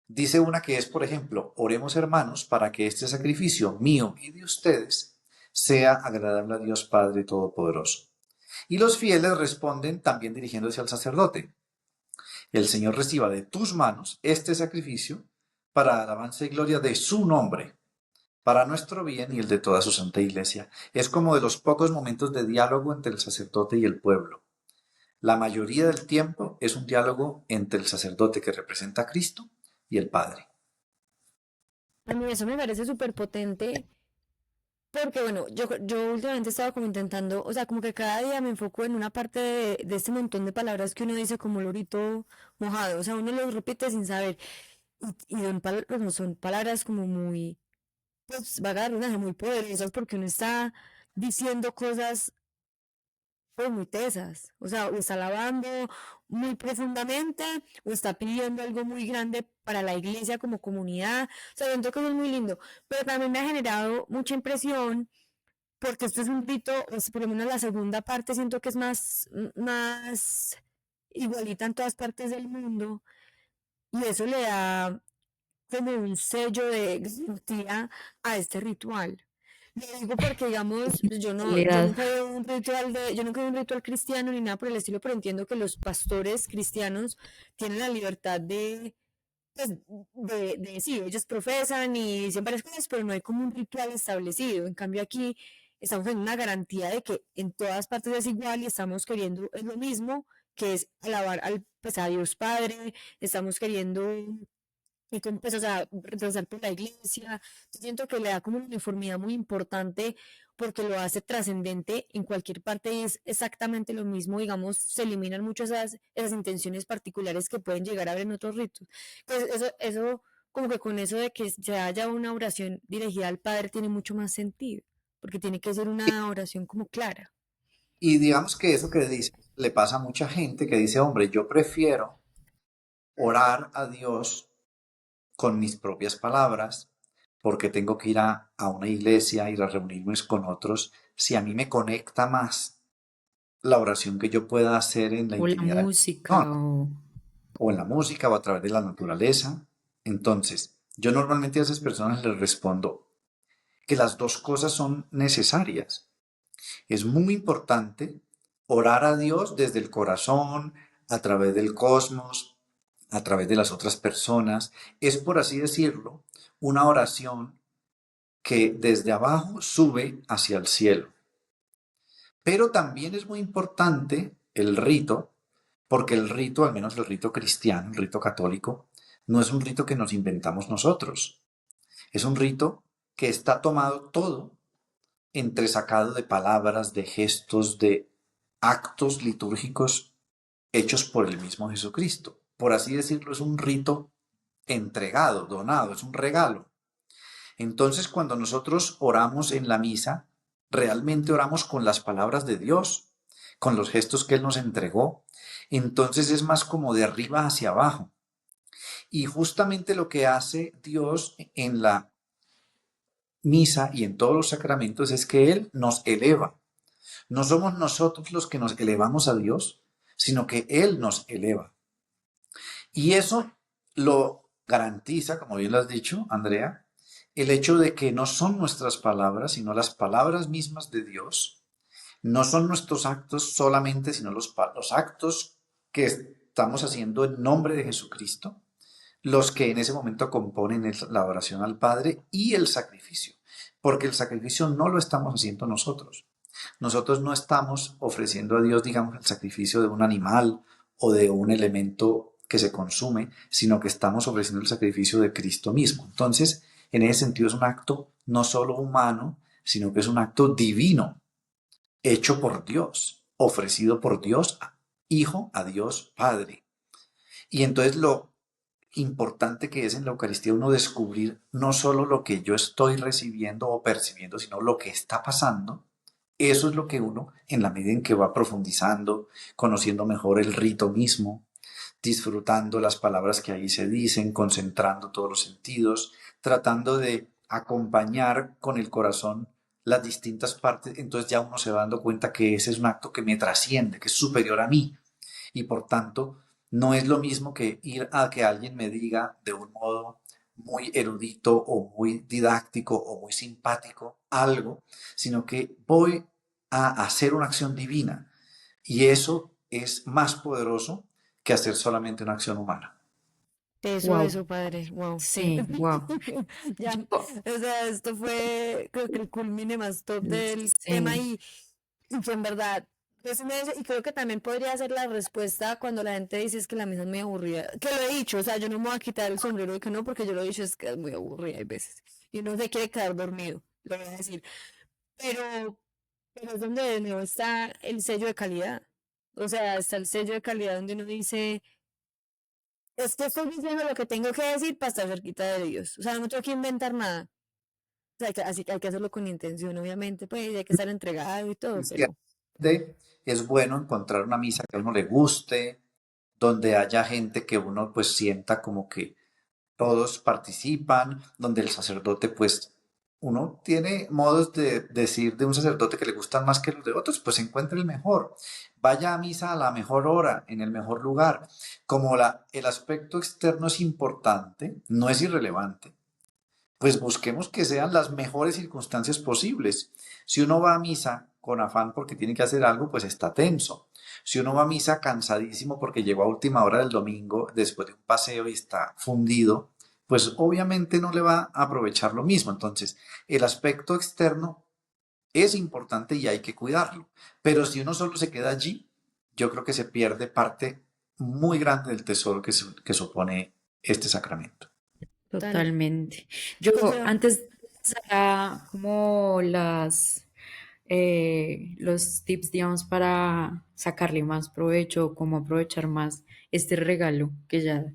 Dice una que es, por ejemplo, oremos hermanos para que este sacrificio mío y de ustedes sea agradable a Dios Padre Todopoderoso. Y los fieles responden también dirigiéndose al sacerdote. El Señor reciba de tus manos este sacrificio para alabanza y gloria de su nombre, para nuestro bien y el de toda su santa iglesia. Es como de los pocos momentos de diálogo entre el sacerdote y el pueblo. La mayoría del tiempo es un diálogo entre el sacerdote que representa a Cristo y el Padre. A mí eso me parece súper potente porque, bueno, yo últimamente estaba como intentando, o sea, como que cada día me enfoco en una parte de este montón de palabras que uno dice como lorito mojado, o sea, uno los repite sin saber. Y son palabras como muy, pues, vaga la redundancia, muy poderosas porque uno está diciendo cosas pues muy tesas, o sea, o está alabando muy profundamente o está pidiendo algo muy grande para la iglesia como comunidad, o sea, siento que eso es muy lindo, pero también me ha generado mucha impresión porque esto es un rito, por lo menos la segunda parte siento que es más igualita en todas partes del mundo y eso le da como un sello de garantía a este ritual. Lo digo porque, digamos, yo Realidad. nunca veo un ritual yo nunca veo un ritual cristiano ni nada por el estilo, pero entiendo que los pastores cristianos tienen la libertad pues, sí, ellos profesan y dicen varias cosas, pero no hay como un ritual establecido. En cambio aquí estamos en una garantía de que en todas partes es igual y estamos queriendo, es lo mismo, que es alabar pues, a Dios Padre, estamos queriendo y como pues, o sea, rezar por la iglesia. Yo siento que le da como una uniformidad muy importante porque lo hace trascendente en cualquier parte y es exactamente lo mismo, digamos, se eliminan muchas esas intenciones particulares que pueden llegar a haber en otros ritos. Pues como que con eso de que se haya una oración dirigida al Padre tiene mucho más sentido, porque tiene que ser una oración como clara. Y digamos que eso que dice le pasa a mucha gente que dice, hombre, yo prefiero orar a Dios con mis propias palabras porque tengo que ir a una iglesia, ir a reunirme con otros, si a mí me conecta más la oración que yo pueda hacer en la O la intimidad de mi música, corazón, o en la música, o a través de la naturaleza. Entonces, yo normalmente a esas personas les respondo que las dos cosas son necesarias. Es muy importante orar a Dios desde el corazón, a través del cosmos, a través de las otras personas. Es, por así decirlo, una oración que desde abajo sube hacia el cielo. Pero también es muy importante el rito, porque el rito, al menos el rito cristiano, el rito católico, no es un rito que nos inventamos nosotros. Es un rito que está tomado todo entresacado de palabras, de gestos, de actos litúrgicos hechos por el mismo Jesucristo. Por así decirlo, es un rito entregado, donado, es un regalo. Entonces, cuando nosotros oramos en la misa, realmente oramos con las palabras de Dios, con los gestos que Él nos entregó. Entonces es más como de arriba hacia abajo. Y justamente lo que hace Dios en la misa y en todos los sacramentos es que Él nos eleva. No somos nosotros los que nos elevamos a Dios, sino que Él nos eleva. Y eso lo garantiza, como bien lo has dicho, Andrea, el hecho de que no son nuestras palabras, sino las palabras mismas de Dios. No son nuestros actos solamente, sino los actos que estamos haciendo en nombre de Jesucristo, los que en ese momento componen la oración al Padre y el sacrificio. Porque el sacrificio no lo estamos haciendo nosotros. Nosotros no estamos ofreciendo a Dios, digamos, el sacrificio de un animal o de un elemento que se consume, sino que estamos ofreciendo el sacrificio de Cristo mismo. Entonces, en ese sentido es un acto no solo humano, sino que es un acto divino, hecho por Dios, ofrecido por Dios, Hijo, a Dios Padre. Y entonces lo importante que es en la Eucaristía uno descubrir no solo lo que yo estoy recibiendo o percibiendo, sino lo que está pasando. Eso es lo que uno, en la medida en que va profundizando, conociendo mejor el rito mismo, disfrutando las palabras que ahí se dicen, concentrando todos los sentidos, tratando de acompañar con el corazón las distintas partes, entonces ya uno se va dando cuenta que ese es un acto que me trasciende, que es superior a mí y por tanto no es lo mismo que ir a que alguien me diga de un modo muy erudito o muy didáctico o muy simpático algo, sino que voy a hacer una acción divina y eso es más poderoso que hacer solamente una acción humana. wow, Eso, padre, wow, sí. sí, wow. Ya, o sea, esto fue, creo que el culmine más top del tema Sí, y que en verdad Y creo que también podría ser la respuesta cuando la gente dice es que la misa es muy aburrida. Que lo he dicho, o sea, yo no me voy a quitar el sombrero de que no, porque yo lo he dicho, es que es muy aburrida hay veces. Y uno se quiere quedar dormido, lo voy a decir. Pero, pero es donde de nuevo está el sello de calidad. O sea, está el sello de calidad donde uno dice, es que estoy diciendo lo que tengo que decir para estar cerquita de Dios. O sea, no tengo que inventar nada. O sea, así que hay que hacerlo con intención, obviamente, pues y hay que estar entregado y todo, Es que pero es bueno encontrar una misa que a uno le guste, donde haya gente que uno pues sienta como que todos participan, donde el sacerdote pues uno tiene modos de decir de un sacerdote que le gustan más que los de otros, pues encuentre el mejor. Vaya a misa a la mejor hora, en el mejor lugar. Como el aspecto externo es importante, no es irrelevante, pues busquemos que sean las mejores circunstancias posibles. Si uno va a misa con afán porque tiene que hacer algo, pues está tenso. Si uno va a misa cansadísimo porque llegó a última hora del domingo después de un paseo y está fundido, pues obviamente no le va a aprovechar lo mismo. Entonces, el aspecto externo es importante y hay que cuidarlo. Pero si uno solo se queda allí, yo creo que se pierde parte muy grande del tesoro que supone este sacramento. total. Totalmente. Yo Considero- antes de pasar a como los tips, digamos, para sacarle más provecho, cómo aprovechar más este regalo, que ya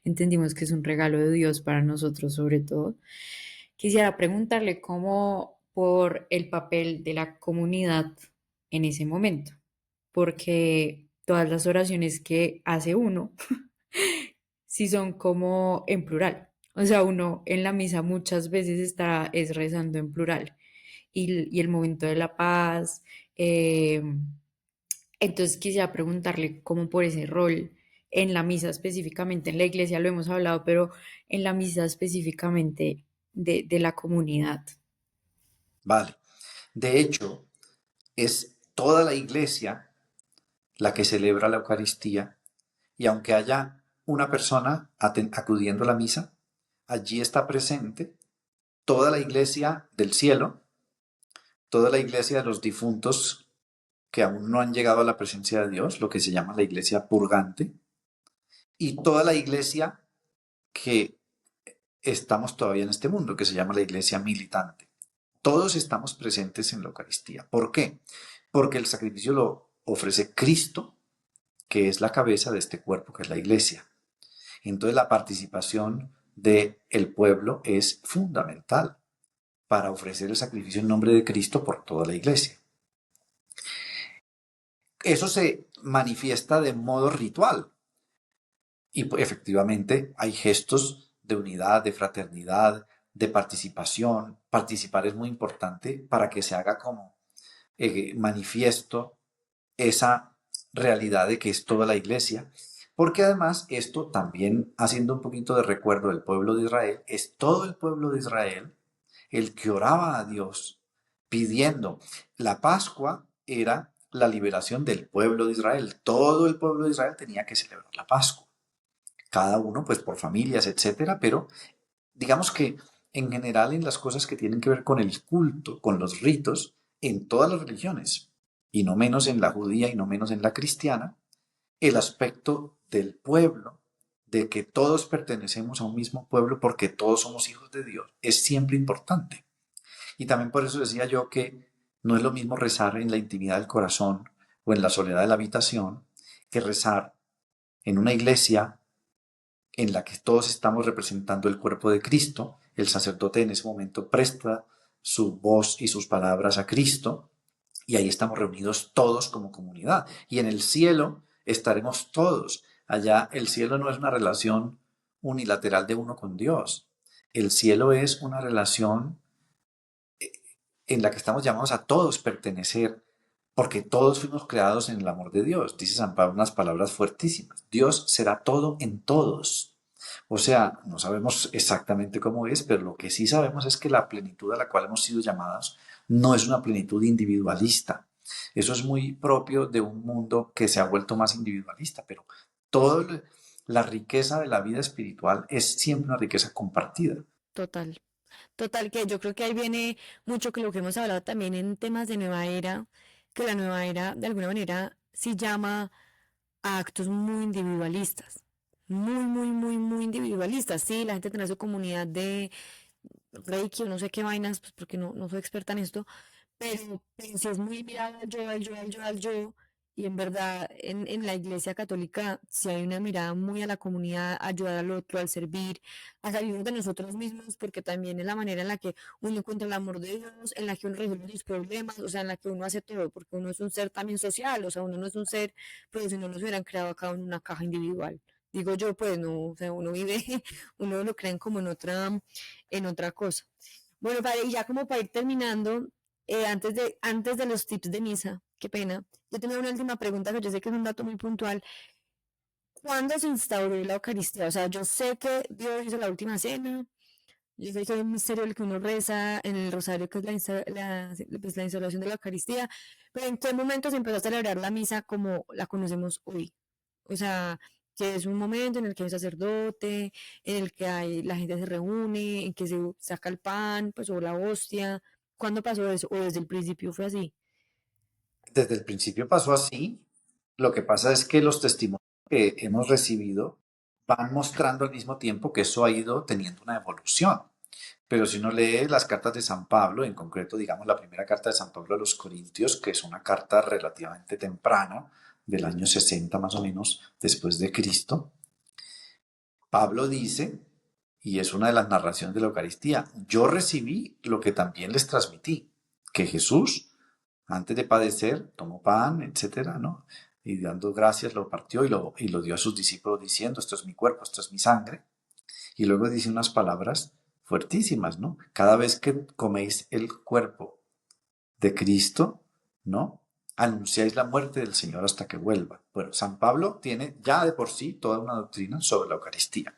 entendimos que es un regalo de Dios para nosotros sobre todo. Quisiera preguntarle cómo por el papel de la comunidad en ese momento, porque todas las oraciones que hace uno sí son como en plural. O sea, uno en la misa muchas veces está es rezando en plural. Y el momento de la paz. Entonces quisiera preguntarle cómo por ese rol en la misa específicamente, en la iglesia lo hemos hablado, pero en la misa específicamente de la comunidad. Vale. De hecho, es toda la iglesia la que celebra la Eucaristía y aunque haya una persona acudiendo a la misa, allí está presente toda la iglesia del cielo, toda la iglesia de los difuntos que aún no han llegado a la presencia de Dios, lo que se llama la iglesia purgante, y toda la iglesia que estamos todavía en este mundo, que se llama la iglesia militante. Todos estamos presentes en la Eucaristía. ¿Por qué? Porque el sacrificio lo ofrece Cristo, que es la cabeza de este cuerpo, que es la iglesia. Entonces la participación del pueblo es fundamental para ofrecer el sacrificio en nombre de Cristo por toda la iglesia. Eso se manifiesta de modo ritual y pues, efectivamente hay gestos de unidad, de fraternidad, de participación. Participar es muy importante para que se haga como manifiesto esa realidad de que es toda la iglesia, porque además esto también, haciendo un poquito de recuerdo del pueblo de Israel, es todo el pueblo de Israel el que oraba a Dios pidiendo. La Pascua era la liberación del pueblo de Israel. Todo el pueblo de Israel tenía que celebrar la Pascua. Cada uno, pues por familias, etcétera, pero digamos que en general en las cosas que tienen que ver con el culto, con los ritos, en todas las religiones, y no menos en la judía y no menos en la cristiana, el aspecto del pueblo, de que todos pertenecemos a un mismo pueblo porque todos somos hijos de Dios, es siempre importante. Y también por eso decía yo que no es lo mismo rezar en la intimidad del corazón o en la soledad de la habitación que rezar en una iglesia en la que todos estamos representando el cuerpo de Cristo. El sacerdote en ese momento presta su voz y sus palabras a Cristo y ahí estamos reunidos todos como comunidad. Y en el cielo estaremos todos. Allá el cielo no es una relación unilateral de uno con Dios. El cielo es una relación en la que estamos llamados a todos pertenecer, porque todos fuimos creados en el amor de Dios. Dice San Pablo unas palabras fuertísimas. Dios será todo en todos. O sea, no sabemos exactamente cómo es, pero lo que sí sabemos es que la plenitud a la cual hemos sido llamados no es una plenitud individualista. Eso es muy propio de un mundo que se ha vuelto más individualista, pero toda la riqueza de la vida espiritual es siempre una riqueza compartida. Total. Total, que yo creo que ahí viene mucho que lo que hemos hablado también en temas de nueva era, que la nueva era, de alguna manera, sí llama a actos muy individualistas, muy individualistas. Sí, la gente tendrá su comunidad de Reiki o no sé qué vainas, pues porque no soy experta en esto, pero si es muy mirada al yo, al yo, al yo, al yo, y en verdad en la iglesia católica si hay una mirada muy a la comunidad, a ayudar al otro, al servir, a salirnos de nosotros mismos, porque también es la manera en la que uno encuentra el amor de Dios, en la que uno resuelve sus problemas, o sea, en la que uno hace todo, porque uno es un ser también social, o sea, uno no es un ser, pero si no nos hubieran creado acá en una caja individual. Digo yo, pues no, o sea, uno vive, uno lo creen como en otra cosa. Bueno, y ya como para ir terminando, antes de los tips de misa, qué pena, yo tengo una última pregunta que yo sé que es un dato muy puntual. ¿Cuándo se instauró la Eucaristía? O sea, yo sé que Dios hizo la última cena, yo sé que hay un misterio el que uno reza en el rosario, que es pues, la instauración de la Eucaristía, pero ¿en qué momento se empezó a celebrar la misa como la conocemos hoy? O sea, que es un momento en el que hay un sacerdote, en el que la gente se reúne, en que se saca el pan, pues, o la hostia. ¿Cuándo pasó eso? ¿O desde el principio fue así? Desde el principio pasó así. Lo que pasa es que los testimonios que hemos recibido van mostrando al mismo tiempo que eso ha ido teniendo una evolución. Pero si uno lee las cartas de San Pablo, en concreto, digamos, la primera carta de San Pablo a los Corintios, que es una carta relativamente temprana, del año 60 más o menos después de Cristo, Pablo dice, y es una de las narraciones de la Eucaristía, yo recibí lo que también les transmití, que Jesús, antes de padecer, tomó pan, etcétera, ¿no? Y dando gracias lo partió y lo dio a sus discípulos diciendo, esto es mi cuerpo, esto es mi sangre. Y luego dice unas palabras fuertísimas, ¿no? Cada vez que coméis el cuerpo de Cristo, ¿no? Anunciáis la muerte del Señor hasta que vuelva. Bueno, San Pablo tiene ya de por sí toda una doctrina sobre la Eucaristía.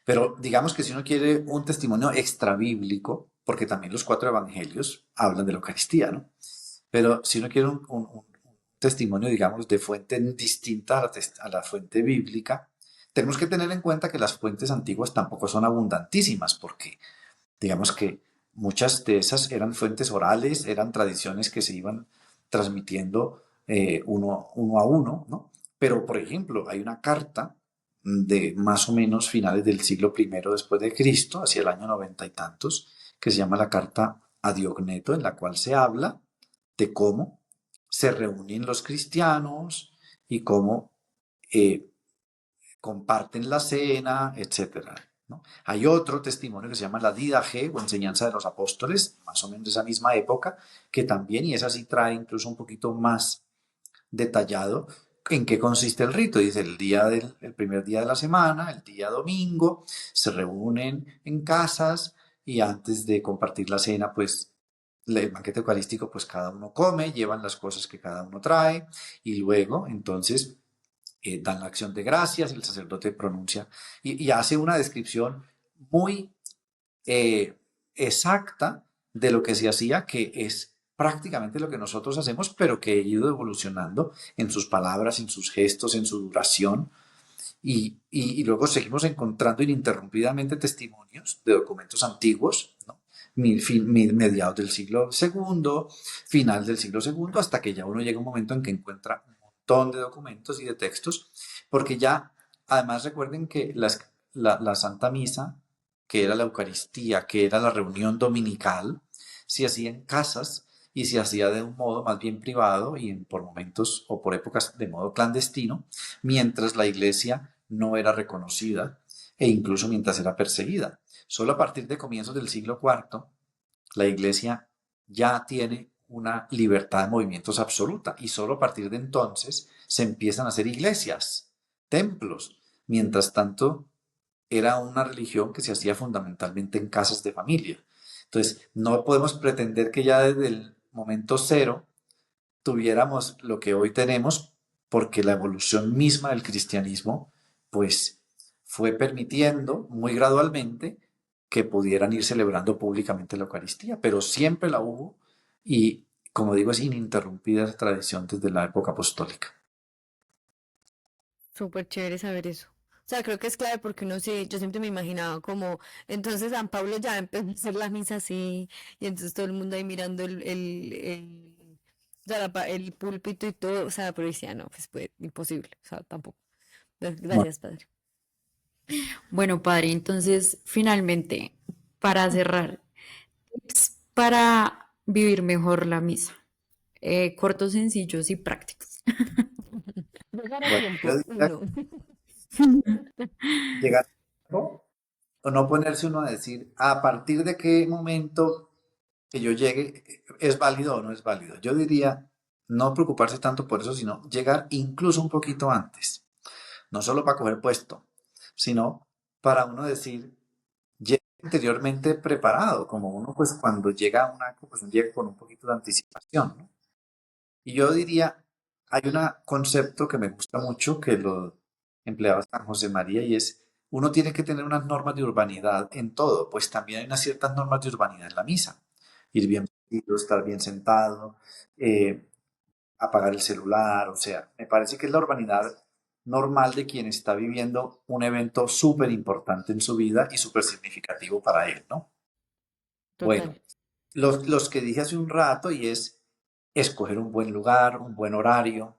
Pero digamos que si uno quiere un testimonio extrabíblico, porque también los 4 evangelios hablan de la Eucaristía, ¿no? Pero si uno quiere un testimonio, digamos, de fuente distinta a la fuente bíblica, tenemos que tener en cuenta que las fuentes antiguas tampoco son abundantísimas, porque digamos que muchas de esas eran fuentes orales, eran tradiciones que se iban transmitiendo uno a uno, ¿no? Pero, por ejemplo, hay una carta de más o menos finales del siglo I después de Cristo, hacia el año 90 y tantos, que se llama la carta a Diogneto, en la cual se habla de cómo se reúnen los cristianos y cómo comparten la cena, etcétera, ¿no? Hay otro testimonio que se llama la Didaje o enseñanza de los apóstoles, más o menos de esa misma época, que también, y esa sí trae incluso un poquito más detallado en qué consiste el rito. Dice, el primer día de la semana, el día domingo, se reúnen en casas y antes de compartir la cena, pues el banquete eucarístico, pues cada uno come, llevan las cosas que cada uno trae y luego entonces dan la acción de gracias, el sacerdote pronuncia y hace una descripción muy exacta de lo que se hacía, que es prácticamente lo que nosotros hacemos, pero que ha ido evolucionando en sus palabras, en sus gestos, en su duración. Y luego seguimos encontrando ininterrumpidamente testimonios de documentos antiguos, ¿no? Mediados del siglo segundo, final del siglo segundo, hasta que ya uno llega a un momento en que encuentra un montón de documentos y de textos, porque ya, además recuerden que la Santa Misa, que era la Eucaristía, que era la reunión dominical, se hacía en casas y se hacía de un modo más bien privado y por momentos o por épocas de modo clandestino, mientras la iglesia no era reconocida e incluso mientras era perseguida. Solo a partir de comienzos del siglo IV, la iglesia ya tiene una libertad de movimientos absoluta y solo a partir de entonces se empiezan a hacer iglesias, templos. Mientras tanto, era una religión que se hacía fundamentalmente en casas de familia. Entonces, no podemos pretender que ya desde el momento cero tuviéramos lo que hoy tenemos, porque la evolución misma del cristianismo, pues, fue permitiendo muy gradualmente que pudieran ir celebrando públicamente la Eucaristía, pero siempre la hubo y, como digo, es ininterrumpida esa tradición desde la época apostólica. Súper chévere saber eso. O sea, creo que es clave porque uno sí, yo siempre me imaginaba como, entonces San Pablo ya empezó a hacer la misa así, y entonces todo el mundo ahí mirando sea, el púlpito y todo, o sea, pero decía, no, pues fue imposible, o sea, tampoco. Bueno, Gracias, padre. Bueno, padre, entonces finalmente, para cerrar, tips para vivir mejor la misa. Cortos, sencillos y prácticos. Llegar a bueno, yo tiempo, diría uno. llegar a tiempo, o no ponerse uno a decir a partir de qué momento que yo llegue es válido o no es válido. Yo diría no preocuparse tanto por eso, sino llegar incluso un poquito antes. No solo para coger puesto, sino para uno decir, llega interiormente preparado, como uno pues cuando llega a un acto, pues uno llega con un poquito de anticipación, ¿no? Y yo diría, hay un concepto que me gusta mucho que lo empleaba San José María y es, uno tiene que tener unas normas de urbanidad en todo, pues también hay unas ciertas normas de urbanidad en la misa. Ir bien vestido, estar bien sentado, eh, apagar el celular, o sea, me parece que es la urbanidad normal de quien está viviendo un evento súper importante en su vida y súper significativo para él, ¿no? Bueno, Total. los que dije hace un rato y es escoger un buen lugar, un buen horario.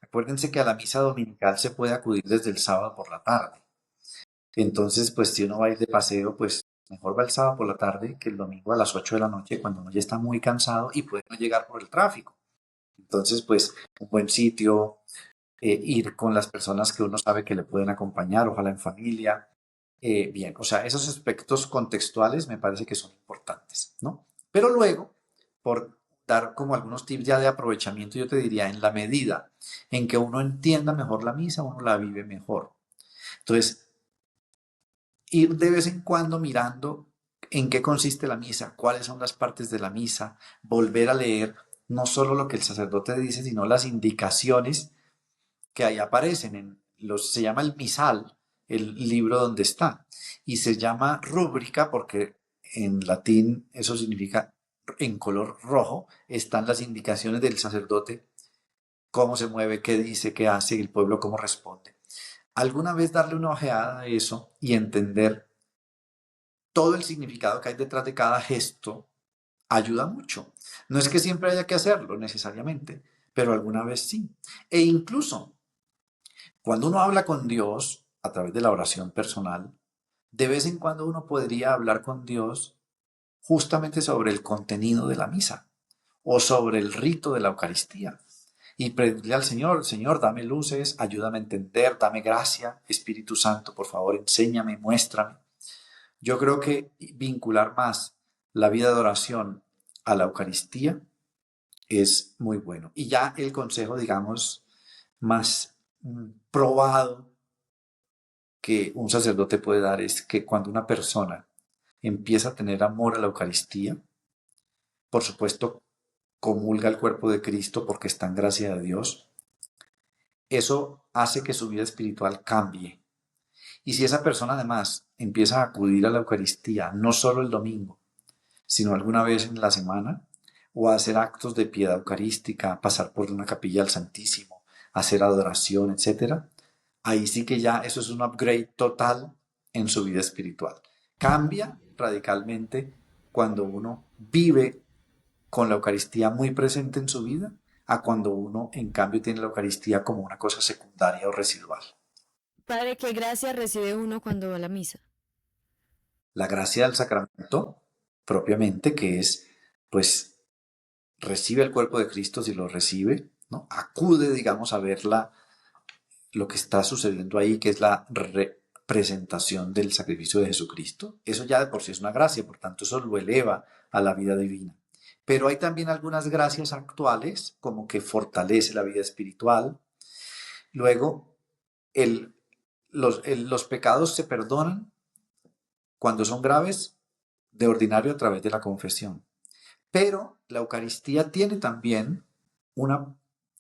Acuérdense que a la misa dominical se puede acudir desde el sábado por la tarde. Entonces, pues si uno va a ir de paseo, pues mejor va el sábado por la tarde que el domingo a las 8 de la noche cuando uno ya está muy cansado y puede no llegar por el tráfico. Entonces, pues un buen sitio, ir con las personas que uno sabe que le pueden acompañar, ojalá en familia. Bien, o sea, esos aspectos contextuales me parece que son importantes, ¿no? Pero luego, por dar como algunos tips ya de aprovechamiento, yo te diría, en la medida en que uno entienda mejor la misa, uno la vive mejor. Entonces, ir de vez en cuando mirando en qué consiste la misa, cuáles son las partes de la misa, volver a leer no solo lo que el sacerdote dice, sino las indicaciones que ahí aparecen se llama el misal, el libro donde está, y se llama rúbrica porque en latín eso significa en color rojo, están las indicaciones del sacerdote, cómo se mueve, qué dice, qué hace, el pueblo cómo responde. Alguna vez darle una ojeada a eso y entender todo el significado que hay detrás de cada gesto ayuda mucho. No es que siempre haya que hacerlo necesariamente, pero alguna vez sí. E incluso cuando uno habla con Dios a través de la oración personal, de vez en cuando uno podría hablar con Dios justamente sobre el contenido de la misa o sobre el rito de la Eucaristía y pedirle al Señor, Señor, dame luces, ayúdame a entender, dame gracia, Espíritu Santo, por favor, enséñame, muéstrame. Yo creo que vincular más la vida de oración a la Eucaristía es muy bueno. Y ya el consejo, digamos, más probado que un sacerdote puede dar es que cuando una persona empieza a tener amor a la Eucaristía, por supuesto, comulga el cuerpo de Cristo porque está en gracia de Dios, eso hace que su vida espiritual cambie. Y si esa persona además empieza a acudir a la Eucaristía, no solo el domingo, sino alguna vez en la semana, o a hacer actos de piedad eucarística, pasar por una capilla al Santísimo, hacer adoración, etcétera, ahí sí que ya eso es un upgrade total en su vida espiritual. Cambia radicalmente cuando uno vive con la Eucaristía muy presente en su vida a cuando uno en cambio tiene la Eucaristía como una cosa secundaria o residual. Padre, ¿qué gracia recibe uno cuando va a la misa? La gracia del sacramento propiamente, que es pues recibe el cuerpo de Cristo si lo recibe, ¿no? Acude, digamos, a verla lo que está sucediendo ahí, que es la representación del sacrificio de Jesucristo. Eso ya de por sí es una gracia, por tanto eso lo eleva a la vida divina. Pero hay también algunas gracias actuales, como que fortalece la vida espiritual. Luego, los pecados se perdonan cuando son graves, de ordinario a través de la confesión. Pero la Eucaristía tiene también una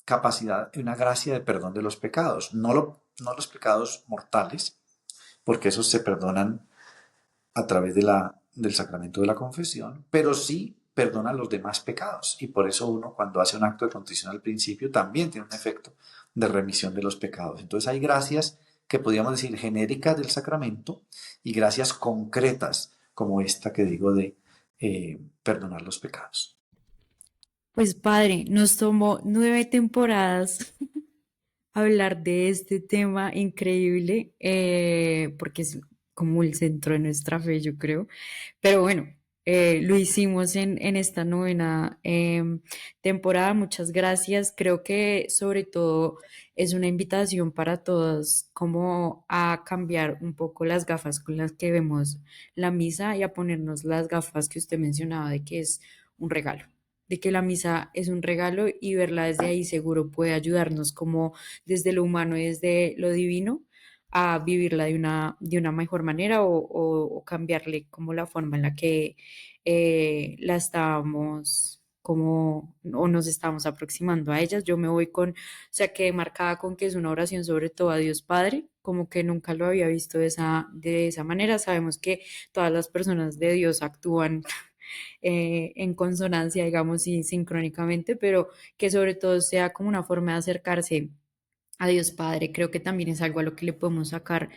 capacidad y una gracia de perdón de los pecados, no los pecados mortales, porque esos se perdonan a través del sacramento de la confesión, pero sí perdona los demás pecados. Y por eso uno cuando hace un acto de contrición al principio también tiene un efecto de remisión de los pecados. Entonces hay gracias que podríamos decir genéricas del sacramento y gracias concretas como esta que digo de perdonar los pecados. Pues padre, nos tomó 9 temporadas hablar de este tema increíble, porque es como el centro de nuestra fe, yo creo. Pero bueno, lo hicimos en esta novena temporada. Muchas gracias. Creo que sobre todo es una invitación para todos como a cambiar un poco las gafas con las que vemos la misa y a ponernos las gafas que usted mencionaba de que es un regalo, de que la misa es un regalo y verla desde ahí seguro puede ayudarnos como desde lo humano y desde lo divino a vivirla de una mejor manera o cambiarle como la forma en la que la estábamos como o nos estamos aproximando a ellas. Yo me voy con, o sea, quedé marcada con que es una oración sobre todo a Dios Padre, como que nunca lo había visto de esa manera. Sabemos que todas las personas de Dios actúan en consonancia, digamos, y sincrónicamente, pero que sobre todo sea como una forma de acercarse a Dios Padre. Creo que también es algo a lo que le podemos sacar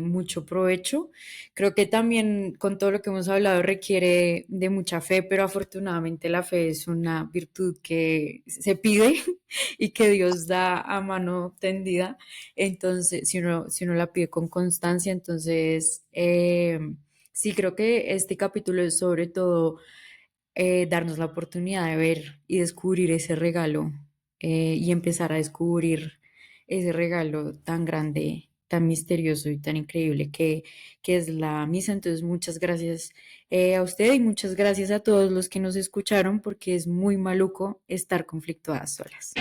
mucho provecho. Creo que también con todo lo que hemos hablado requiere de mucha fe, pero afortunadamente la fe es una virtud que se pide y que Dios da a mano tendida. Entonces, si uno la pide con constancia, entonces sí creo que este capítulo es sobre todo darnos la oportunidad de ver y descubrir ese regalo y empezar a descubrir ese regalo tan grande, tan misterioso y tan increíble que es la misa. Entonces, muchas gracias a usted y muchas gracias a todos los que nos escucharon porque es muy maluco estar conflictuadas solas.